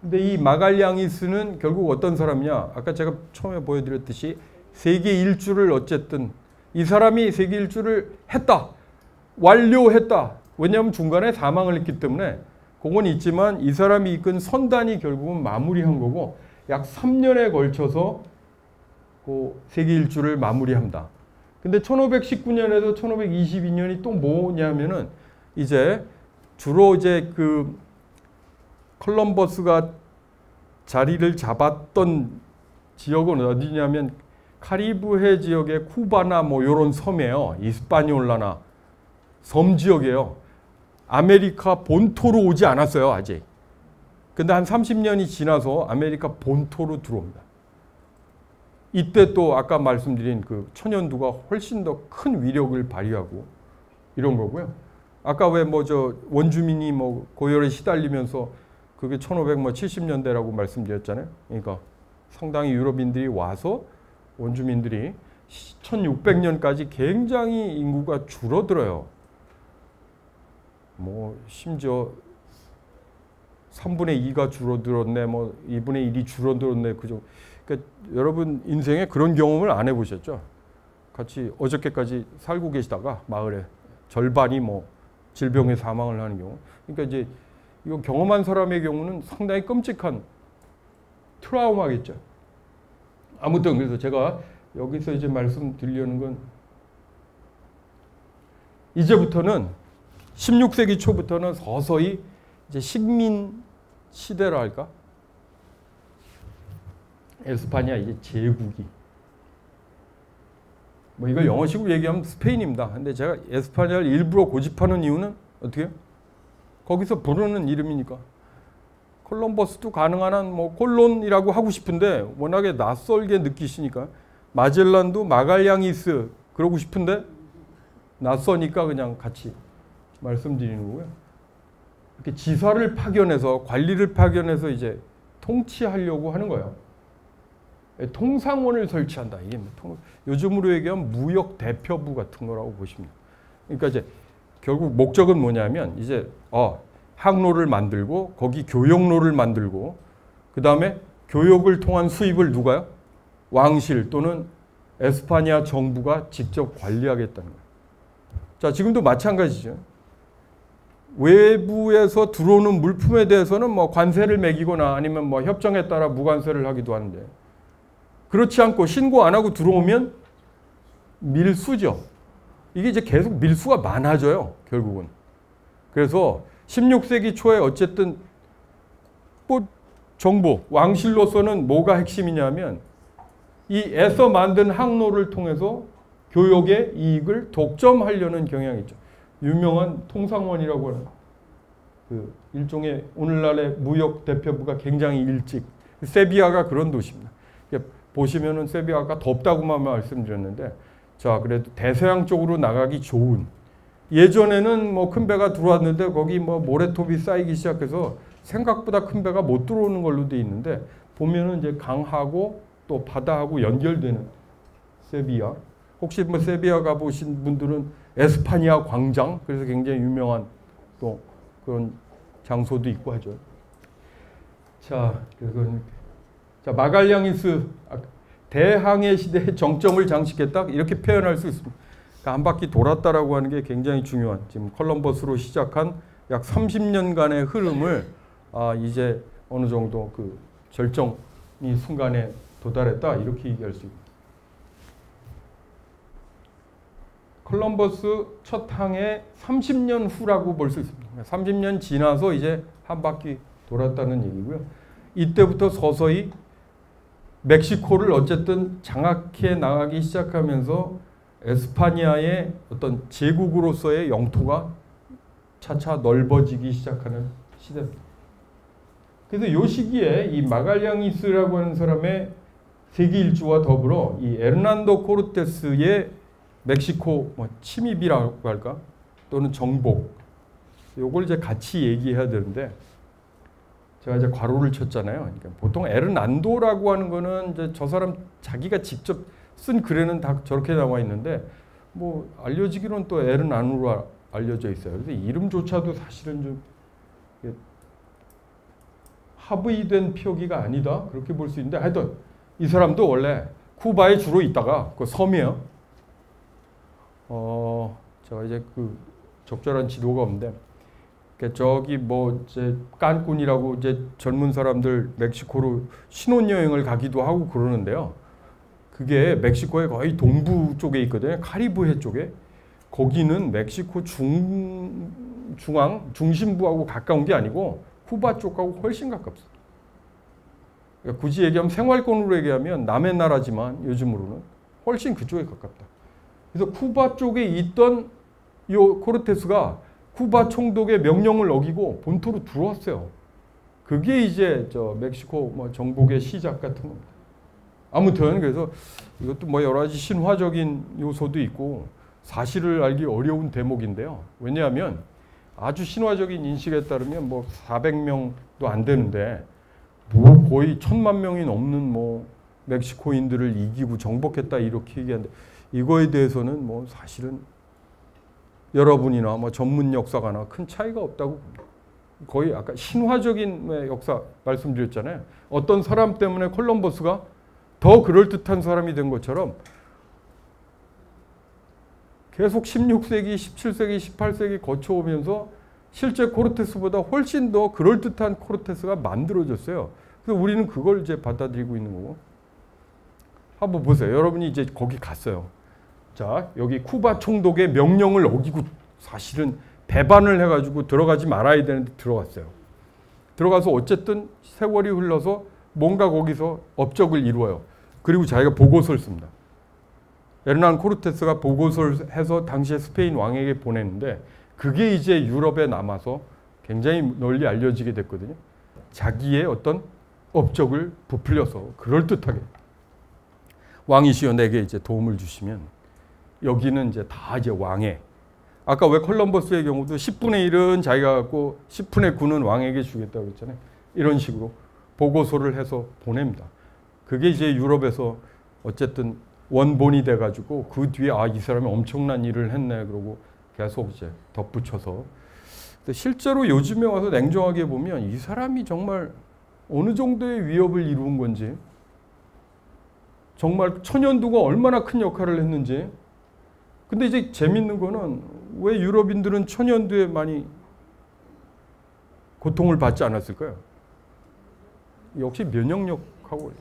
근데 이 마갈량이스는 결국 어떤 사람이냐? 아까 제가 처음에 보여드렸듯이 세계 일주를 어쨌든 이 사람이 세계 일주를 했다. 완료했다. 왜냐하면 중간에 사망을 했기 때문에 그건 있지만 이 사람이 이끈 선단이 결국은 마무리한 거고 약 3년에 걸쳐서 그 세계 일주를 마무리합니다. 근데 1519년에서 1522년이 또 뭐냐면은 이제 주로 이제 그 콜럼버스가 자리를 잡았던 지역은 어디냐면 카리브해 지역의 쿠바나 뭐 이런 섬이에요. 이스파니올라나 섬 지역이에요. 아메리카 본토로 오지 않았어요, 아직. 근데 한 30년이 지나서 아메리카 본토로 들어옵니다. 이때 또 아까 말씀드린 그 천연두가 훨씬 더 큰 위력을 발휘하고 이런 거고요. 아까 왜 뭐 저 원주민이 뭐 고열에 시달리면서 그게 1570년대라고 말씀드렸잖아요. 그러니까 상당히 유럽인들이 와서 원주민들이 1600년까지 굉장히 인구가 줄어들어요. 뭐 심지어 3분의 2가 줄어들었네, 뭐 2분의 1이 줄어들었네, 그죠? 그러니까 여러분 인생에 그런 경험을 안 해보셨죠? 같이 어저께까지 살고 계시다가 마을에 절반이 뭐 질병에 사망을 하는 경우. 그러니까 이제 이거 경험한 사람의 경우는 상당히 끔찍한 트라우마겠죠. 아무튼 그래서 제가 여기서 이제 말씀드리려는 건 이제부터는 16세기 초부터는 서서히 이제 식민 시대라 할까? 에스파냐 이제 제국이 뭐 이걸 영어식으로 얘기하면 스페인입니다. 근데 제가 에스파냐를 일부러 고집하는 이유는 어떻게 해요? 거기서 부르는 이름이니까. 콜럼버스도 가능한 한 뭐 콜론이라고 하고 싶은데 워낙에 낯설게 느끼시니까 마젤란도 마갈량이스 그러고 싶은데 낯서니까 그냥 같이 말씀드리는 거고요. 이렇게 지사를 파견해서 관리를 파견해서 이제 통치하려고 하는 거예요. 통상원을 설치한다. 이게 요즘으로 얘기하면 무역 대표부 같은 거라고 보십니다. 그러니까 이제 결국 목적은 뭐냐면 이제 항로를 만들고 거기 교역로를 만들고 그 다음에 교역을 통한 수입을 누가요? 왕실 또는 에스파냐 정부가 직접 관리하겠다는 거예요. 자, 지금도 마찬가지죠. 외부에서 들어오는 물품에 대해서는 뭐 관세를 매기거나 아니면 뭐 협정에 따라 무관세를 하기도 하는데 그렇지 않고 신고 안 하고 들어오면 밀수죠. 이게 이제 계속 밀수가 많아져요, 결국은. 그래서 16세기 초에 어쨌든 뭐 정부, 왕실로서는 뭐가 핵심이냐면 이 애써 만든 항로를 통해서 교역의 이익을 독점하려는 경향이 있죠. 유명한 통상원이라고 하는 그 일종의 오늘날의 무역 대표부가 굉장히 일찍 세비야가 그런 도시입니다. 보시면은 세비야가 덥다고만 말씀드렸는데 자 그래도 대서양 쪽으로 나가기 좋은 예전에는 뭐 큰 배가 들어왔는데 거기 뭐 모래톱이 쌓이기 시작해서 생각보다 큰 배가 못 들어오는 걸로 돼 있는데 보면은 이제 강하고 또 바다하고 연결되는 세비야. 혹시 뭐 세비야 가보신 분들은 에스파니아 광장 그래서 굉장히 유명한 또 그런 장소도 있고 하죠. 자, 자 마갈량이스 대항해 시대의 정점을 장식했다 이렇게 표현할 수 있습니다. 그러니까 한 바퀴 돌았다라고 하는 게 굉장히 중요한 지금 콜럼버스로 시작한 약 30년간의 흐름을 이제 어느 정도 그 절정이 순간에 도달했다 이렇게 얘기할 수 있습니다. 콜럼버스 첫 항해 30년 후라고 볼 수 있습니다. 30년 지나서 이제 한 바퀴 돌았다는 얘기고요. 이때부터 서서히 멕시코를 어쨌든 장악해 나가기 시작하면서 에스파니아의 어떤 제국으로서의 영토가 차차 넓어지기 시작하는 시대입니다. 그래서 이 시기에 이 마갈량이스라고 하는 사람의 세계 일주와 더불어 이 에르난도 코르테스의 멕시코 뭐 침입이라고 할까 또는 정복 요걸 이제 같이 얘기해야 되는데 제가 이제 괄호를 쳤잖아요. 그러니까 보통 에르난도라고 하는 거는 이제 저 사람 자기가 직접 쓴 글에는 다 저렇게 나와 있는데 뭐 알려지기로는 또 에르난으로 알려져 있어요. 그래서 이름조차도 사실은 좀 합의된 표기가 아니다 그렇게 볼 수 있는데 하여튼 이 사람도 원래 쿠바에 주로 있다가 그 섬이에요. 제가 이제 그 적절한 지도가 없는데 저기 뭐 이제 깐쿤이라고 이제 젊은 사람들 멕시코로 신혼여행을 가기도 하고 그러는데요. 그게 멕시코의 거의 동부 쪽에 있거든요. 카리브해 쪽에. 거기는 멕시코 중앙 중심부하고 가까운 게 아니고 쿠바 쪽하고 훨씬 가깝습니다. 그러니까 굳이 얘기하면 생활권으로 얘기하면 남의 나라지만 요즘으로는 훨씬 그쪽에 가깝다. 그래서 쿠바 쪽에 있던 요 코르테스가 쿠바 총독의 명령을 어기고 본토로 들어왔어요. 그게 이제 저 멕시코 뭐 정복의 시작 같은 겁니다. 아무튼 그래서 이것도 뭐 여러 가지 신화적인 요소도 있고 사실을 알기 어려운 대목인데요. 왜냐하면 아주 신화적인 인식에 따르면 뭐 400명도 안 되는데 뭐 거의 1000만 명이 넘는 뭐 멕시코인들을 이기고 정복했다 이렇게 얘기하는데 이거에 대해서는 뭐 사실은 여러분이나 뭐 전문 역사가나 큰 차이가 없다고 봅니다. 거의 아까 신화적인 역사 말씀드렸잖아요. 어떤 사람 때문에 콜럼버스가 더 그럴듯한 사람이 된 것처럼 계속 16세기, 17세기, 18세기 거쳐오면서 실제 코르테스보다 훨씬 더 그럴듯한 코르테스가 만들어졌어요. 그래서 우리는 그걸 이제 받아들이고 있는 거고. 한번 보세요. 여러분이 이제 거기 갔어요. 자, 여기 쿠바 총독의 명령을 어기고 사실은 배반을 해가지고 들어가지 말아야 되는데 들어갔어요. 들어가서 어쨌든 세월이 흘러서 뭔가 거기서 업적을 이루어요. 그리고 자기가 보고서를 씁니다. 에르난 코르테스가 보고서를 해서 당시에 스페인 왕에게 보냈는데 그게 이제 유럽에 남아서 굉장히 널리 알려지게 됐거든요. 자기의 어떤 업적을 부풀려서 그럴듯하게 왕이시여 내게 이제 도움을 주시면 여기는 이제 다 이제 왕의 아까 왜 콜럼버스의 경우도 10분의 1은 자기가 갖고 10분의 9는 왕에게 주겠다고 했잖아요. 이런 식으로 보고서를 해서 보냅니다. 그게 이제 유럽에서 어쨌든 원본이 돼가지고 그 뒤에 아, 이 사람이 엄청난 일을 했네 그러고 계속 이제 덧붙여서 실제로 요즘에 와서 냉정하게 보면 이 사람이 정말 어느 정도의 위협을 이룬 건지 정말 천연두가 얼마나 큰 역할을 했는지 근데 이제 재밌는 거는 왜 유럽인들은 천연두에 많이 고통을 받지 않았을까요? 역시 면역력하고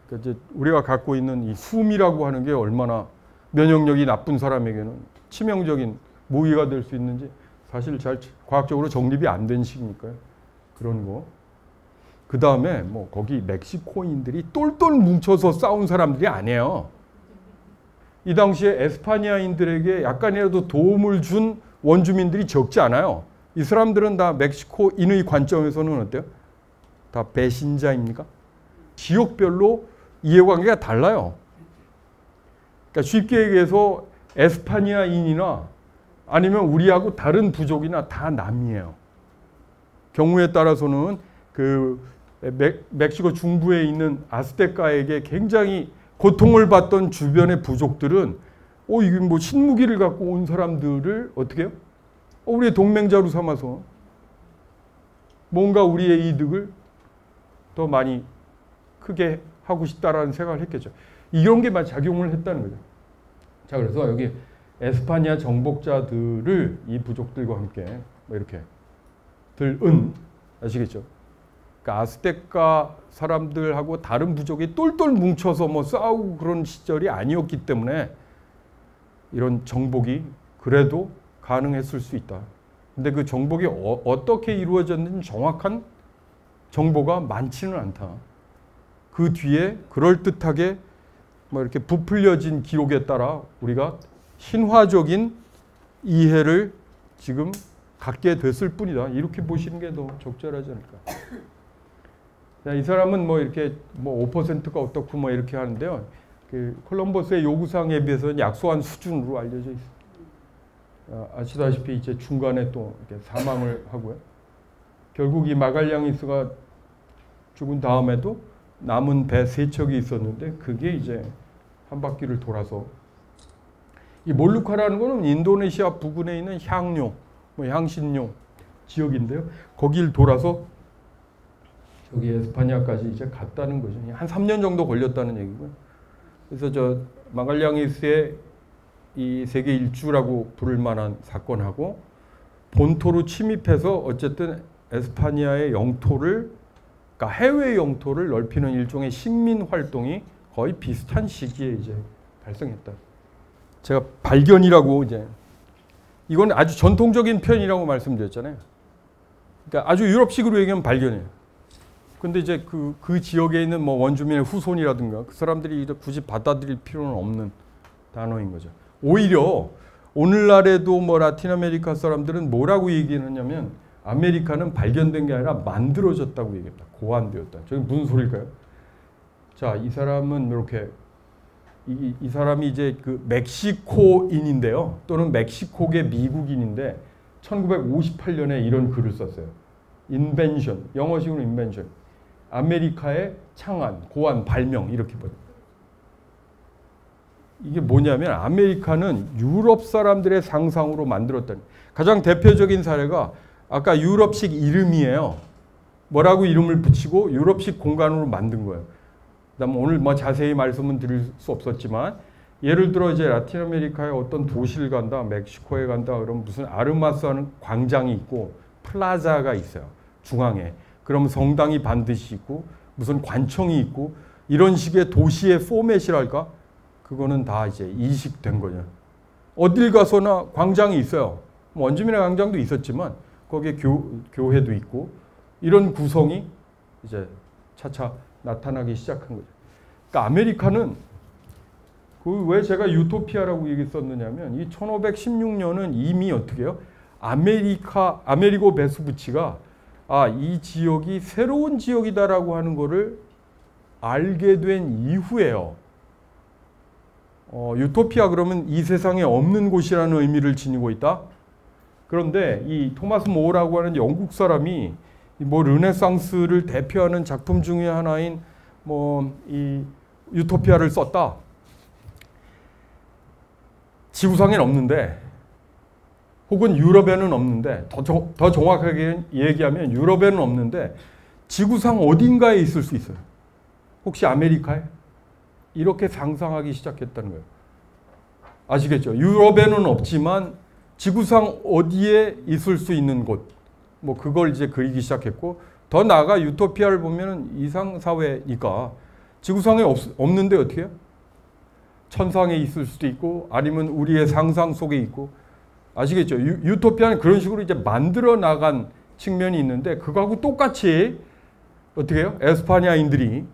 그러니까 이제 우리가 갖고 있는 이 숨이라고 하는 게 얼마나 면역력이 나쁜 사람에게는 치명적인 무기가 될 수 있는지 사실 잘 과학적으로 정립이 안 된 시기니까요. 그런 거. 그 다음에 뭐 거기 멕시코인들이 똘똘 뭉쳐서 싸운 사람들이 아니에요. 이 당시에 에스파니아인들에게 약간이라도 도움을 준 원주민들이 적지 않아요. 이 사람들은 다 멕시코인의 관점에서는 어때요? 다 배신자입니까? 지역별로 이해관계가 달라요. 그러니까 쉽게 얘기해서 에스파니아인이나 아니면 우리하고 다른 부족이나 다 남이에요. 경우에 따라서는 그 멕시코 중부에 있는 아스테카에게 굉장히 고통을 받던 주변의 부족들은 이게 뭐 신무기를 갖고 온 사람들을 어떻게 해요? 우리의 동맹자로 삼아서 뭔가 우리의 이득을 더 많이 크게 하고 싶다라는 생각을 했겠죠. 이런 게 막 작용을 했다는 거죠. 자, 그래서 여기 에스파니아 정복자들을 이 부족들과 함께 뭐 이렇게 아시겠죠? 그러니까 아스테카 사람들하고 다른 부족이 똘똘 뭉쳐서 뭐 싸우고 그런 시절이 아니었기 때문에 이런 정복이 그래도 가능했을 수 있다. 근데 그 정복이 어떻게 이루어졌는지 정확한 정보가 많지는 않다. 그 뒤에 그럴듯하게 뭐 이렇게 부풀려진 기록에 따라 우리가 신화적인 이해를 지금 갖게 됐을 뿐이다. 이렇게 보시는 게 더 적절하지 않을까. 이 사람은 뭐 이렇게 뭐 5%가 어떻고 뭐 이렇게 하는데요. 그 콜럼버스의 요구사항에 비해서는 약소한 수준으로 알려져 있습니다. 아시다시피 이제 중간에 또 이렇게 사망을 하고요. 결국 이 마갈량이스가 죽은 다음에도 남은 배 3척이 있었는데 그게 이제 한 바퀴를 돌아서 이 몰루카라는 거는 인도네시아 부근에 있는 향료, 뭐 향신료 지역인데요. 거길 돌아서 저기 에스파니아까지 이제 갔다는 거죠. 한 3년 정도 걸렸다는 얘기고요. 그래서 저 마갈량이스의 이 세계 일주라고 부를 만한 사건하고 본토로 침입해서 어쨌든 에스파니아의 영토를 그러니까 해외 영토를 넓히는 일종의 식민 활동이 거의 비슷한 시기에 이제 발생했다. 제가 발견이라고 이제 이건 아주 전통적인 표현이라고 말씀드렸잖아요. 그러니까 아주 유럽식으로 얘기하면 발견이에요. 근데 이제 그 지역에 있는 뭐 원주민의 후손이라든가 그 사람들이 굳이 받아들일 필요는 없는 단어인 거죠. 오히려 오늘날에도 뭐 라틴 아메리카 사람들은 뭐라고 얘기하냐면 아메리카는 발견된 게 아니라 만들어졌다고 얘기합니다. 고안되었다. 저게 무슨 소리일까요? 자, 이 사람은 이렇게 이 사람이 이제 그 멕시코인인데요. 또는 멕시코계 미국인인데 1958년에 이런 글을 썼어요. 인벤션, 영어식으로 인벤션. 아메리카의 창안, 고안, 발명 이렇게 보죠. 이게 뭐냐면 아메리카는 유럽 사람들의 상상으로 만들었다는 가장 대표적인 사례가 아까 유럽식 이름이에요. 뭐라고 이름을 붙이고 유럽식 공간으로 만든 거예요. 그다음 오늘 뭐 자세히 말씀은 드릴 수 없었지만 예를 들어 이제 라틴 아메리카의 어떤 도시를 간다, 멕시코에 간다 그러면 무슨 아르마스 하는 광장이 있고 플라자가 있어요. 중앙에. 그럼 성당이 반드시 있고 무슨 관청이 있고 이런 식의 도시의 포맷이랄까? 그거는 다 이제 이식된 거죠. 어딜 가서나 광장이 있어요. 원주민의 광장도 있었지만 거기에 교회도 있고 이런 구성이 이제 차차 나타나기 시작한 거죠. 그러니까 아메리카는 왜 제가 유토피아라고 얘기했었느냐면 이 1516년은 이미 어떻게 해요? 아메리고 베스부치가 이 지역이 새로운 지역이다라고 하는 거를 알게 된 이후에요. 유토피아 그러면 이 세상에 없는 곳이라는 의미를 지니고 있다. 그런데 이 토마스 모어라고 하는 영국 사람이 뭐 르네상스를 대표하는 작품 중에 하나인 뭐 이 유토피아를 썼다. 지구상엔 없는데 혹은 유럽에는 없는데 더 정확하게 얘기하면 유럽에는 없는데 지구상 어딘가에 있을 수 있어요. 혹시 아메리카에? 이렇게 상상하기 시작했다는 거예요. 아시겠죠? 유럽에는 없지만 지구상 어디에 있을 수 있는 곳, 뭐 그걸 이제 그리기 시작했고 더 나아가 유토피아를 보면 이상사회니까 지구상에 없는데 어떻게 해요? 천상에 있을 수도 있고 아니면 우리의 상상 속에 있고 아시겠죠? 유토피아는 그런 식으로 이제 만들어 나간 측면이 있는데 그거하고 똑같이 어떻게 해요? 에스파냐인들이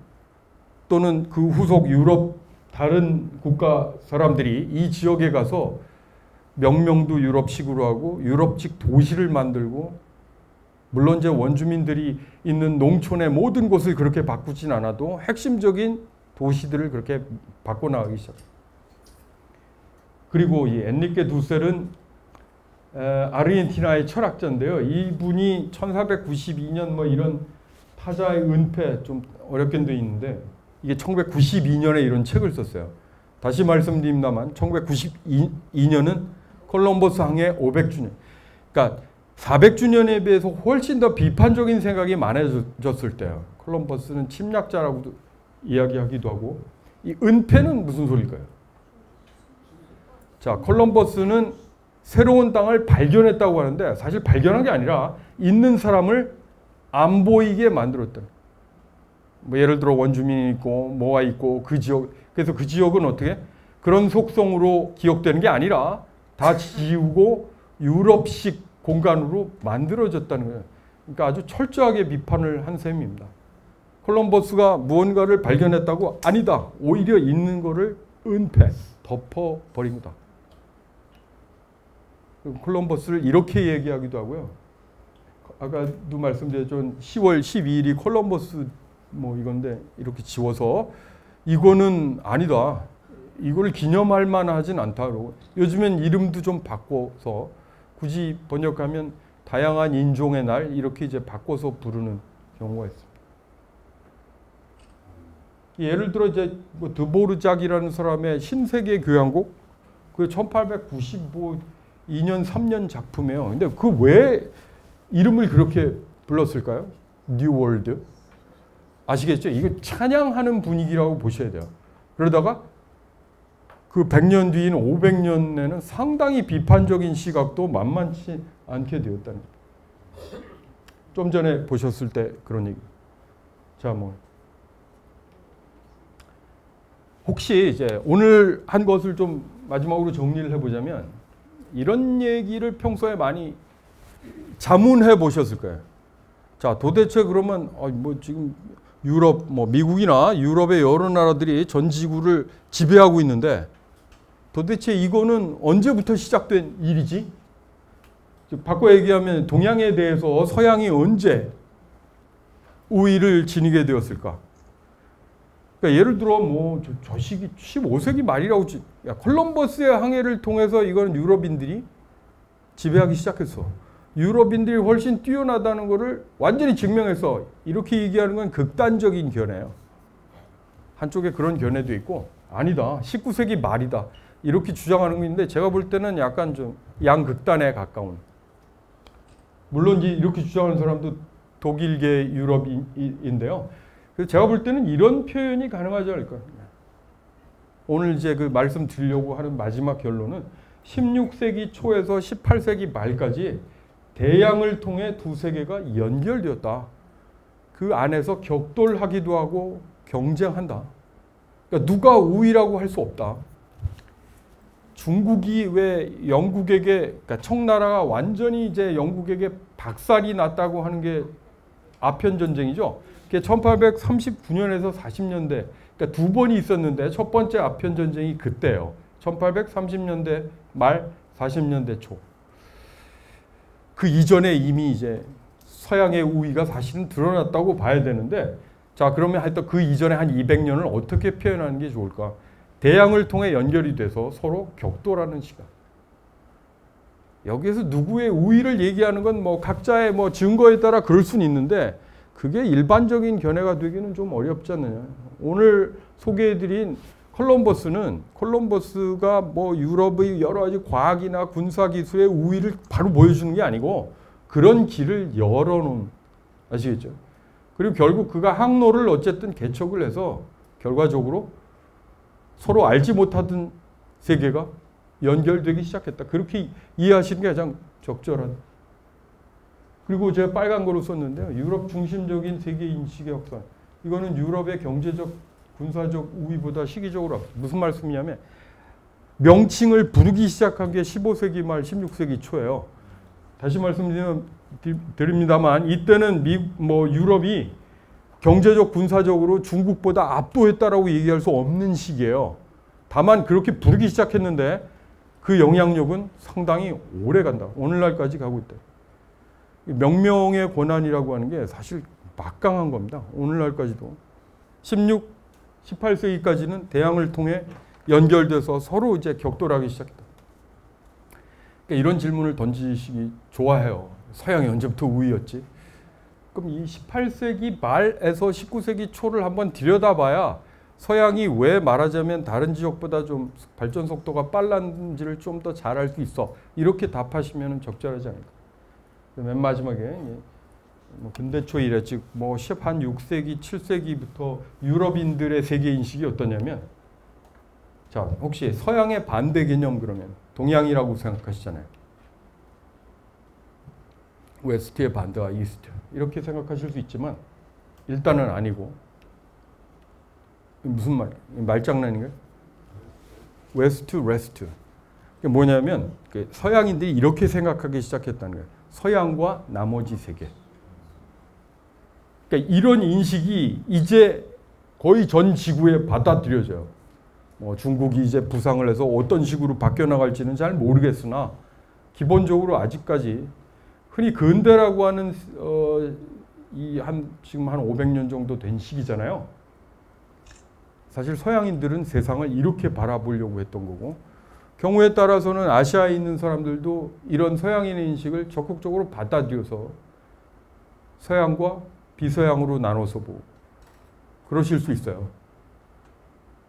또는 그 후속 유럽 다른 국가 사람들이 이 지역에 가서 명명도 유럽식으로 하고 유럽식 도시를 만들고 물론 이제 원주민들이 있는 농촌의 모든 곳을 그렇게 바꾸진 않아도 핵심적인 도시들을 그렇게 바꿔나가기 시작합니다. 그리고 이 엔리케 두셀은 아르헨티나의 철학자인데요. 이분이 1492년 뭐 이런 타자의 은폐 좀 어렵게 돼 있는데 이게 1992년에 이런 책을 썼어요. 다시 말씀드립니다만 1992년은 콜럼버스 항해 500주년. 그러니까 400주년에 비해서 훨씬 더 비판적인 생각이 많아졌을 때요. 콜럼버스는 침략자라고도 이야기하기도 하고 이 은폐는 무슨 소리일까요? 자, 콜럼버스는 새로운 땅을 발견했다고 하는데 사실 발견한 게 아니라 있는 사람을 안 보이게 만들었다. 뭐 예를 들어 원주민이 있고 뭐가 있고 그 지역 그래서 그 지역은 어떻게 그런 속성으로 기억되는 게 아니라 다 지우고 유럽식 공간으로 만들어졌다는 거예요. 그러니까 아주 철저하게 비판을 한 셈입니다. 콜럼버스가 무언가를 발견했다고 아니다. 오히려 있는 거를 은폐, 덮어버린 거다. 콜럼버스를 이렇게 얘기하기도 하고요. 아까도 말씀드렸죠. 10월 12일이 콜럼버스 뭐 이건데 이렇게 지워서 이거는 아니다. 이걸 기념할 만하진 않다. 그러고 요즘엔 이름도 좀 바꿔서 굳이 번역하면 다양한 인종의 날 이렇게 이제 바꿔서 부르는 경우가 있습니다. 예를 들어 이제 뭐 드보르작이라는 사람의 신세계 교향곡 그 1895년 3년 작품이에요. 근데 그 왜 이름을 그렇게 불렀을까요? 뉴 월드. 아시겠죠? 이거 찬양하는 분위기라고 보셔야 돼요. 그러다가 그 100년 뒤인 500년에는 상당히 비판적인 시각도 만만치 않게 되었다는 거예요. 좀 전에 보셨을 때 그런 얘기. 자, 뭐 혹시 이제 오늘 한 것을 좀 마지막으로 정리를 해보자면 이런 얘기를 평소에 많이 자문해 보셨을 거예요. 자, 도대체 그러면 뭐 지금 유럽, 뭐 미국이나 유럽의 여러 나라들이 전 지구를 지배하고 있는데 도대체 이거는 언제부터 시작된 일이지? 바꿔 얘기하면 동양에 대해서 서양이 언제 우위를 지니게 되었을까? 그러니까 예를 들어 뭐 저 시기 15세기 말이라고 콜럼버스의 항해를 통해서 이거는 유럽인들이 지배하기 시작했어. 유럽인들이 훨씬 뛰어나다는 것을 완전히 증명해서 이렇게 얘기하는 건 극단적인 견해예요. 한쪽에 그런 견해도 있고 아니다. 19세기 말이다. 이렇게 주장하는 게 있는데 제가 볼 때는 약간 좀 양극단에 가까운. 물론 이렇게 주장하는 사람도 독일계 유럽인데요. 그래서 제가 볼 때는 이런 표현이 가능하지 않을까. 오늘 이제 그 말씀 드리려고 하는 마지막 결론은 16세기 초에서 18세기 말까지 대양을 통해 두 세계가 연결되었다. 그 안에서 격돌하기도 하고 경쟁한다. 그러니까 누가 우위라고 할 수 없다. 중국이 왜 영국에게, 그러니까 청나라가 완전히 이제 영국에게 박살이 났다고 하는 게 아편 전쟁이죠. 그게 1839년에서 40년대, 그러니까 두 번이 있었는데 첫 번째 아편 전쟁이 그때예요. 1830년대 말 40년대 초. 그 이전에 이미 이제 서양의 우위가 사실은 드러났다고 봐야 되는데, 자, 그러면 하여튼 그 이전에 한 200년을 어떻게 표현하는 게 좋을까? 대양을 통해 연결이 돼서 서로 격돌하는 시간. 여기에서 누구의 우위를 얘기하는 건 뭐 각자의 뭐 증거에 따라 그럴 수는 있는데 그게 일반적인 견해가 되기는 좀 어렵지 않느냐. 오늘 소개해드린 콜럼버스가 뭐 유럽의 여러 가지 과학이나 군사기술의 우위를 바로 보여주는 게 아니고 그런 길을 열어놓은, 아시겠죠? 그리고 결국 그가 항로를 어쨌든 개척을 해서 결과적으로 서로 알지 못하던 세계가 연결되기 시작했다. 그렇게 이해하시는 게 가장 적절한. 그리고 제가 빨간 거로 썼는데요. 유럽 중심적인 세계 인식의 확산. 이거는 유럽의 경제적, 군사적 우위보다 시기적으로 앞서. 무슨 말씀이냐면 명칭을 부르기 시작한 게 15세기 말 16세기 초예요. 다시 말씀드립니다만 이때는 유럽이 경제적, 군사적으로 중국보다 압도했다라고 얘기할 수 없는 시기예요. 다만 그렇게 부르기 시작했는데 그 영향력은 상당히 오래 간다. 오늘날까지 가고 있다. 명명의 권한이라고 하는 게 사실 막강한 겁니다. 오늘날까지도. 18세기까지는 대양을 통해 연결돼서 서로 이제 격돌하기 시작했다. 그러니까 이런 질문을 던지시기 좋아해요. 서양이 언제부터 우위였지? 그럼 이 18세기 말에서 19세기 초를 한번 들여다봐야 서양이 왜 말하자면 다른 지역보다 좀 발전 속도가 빨랐는지를 좀 더 잘 알 수 있어. 이렇게 답하시면 적절하지 않을까. 맨 마지막에 뭐 근대 초 이래 즉 뭐 한 6세기, 7세기부터 유럽인들의 세계 인식이 어떠냐면, 자, 혹시 서양의 반대 개념 그러면 동양이라고 생각하시잖아요. 웨스트의 반대와 이스트 이렇게 생각하실 수 있지만 일단은 아니고. 무슨 말장난인가요? 웨스트, 레스트. 그게 뭐냐면 서양인들이 이렇게 생각하기 시작했다는 거예요. 서양과 나머지 세계. 그러니까 이런 인식이 이제 거의 전 지구에 받아들여져요. 뭐 중국이 이제 부상을 해서 어떤 식으로 바뀌어 나갈지는 잘 모르겠으나 기본적으로 아직까지 흔히 근대라고 하는 지금 한 500년 정도 된 시기잖아요. 사실 서양인들은 세상을 이렇게 바라보려고 했던 거고, 경우에 따라서는 아시아에 있는 사람들도 이런 서양인의 인식을 적극적으로 받아들여서 서양과 비서양으로 나눠서 보고 그러실 수 있어요.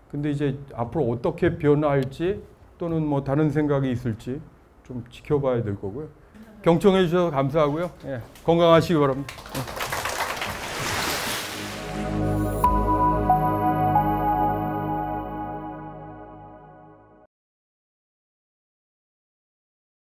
근데 이제 앞으로 어떻게 변화할지 또는 뭐 다른 생각이 있을지 좀 지켜봐야 될 거고요. 경청해 주셔서 감사하고요. 예, 건강하시기 바랍니다. 예.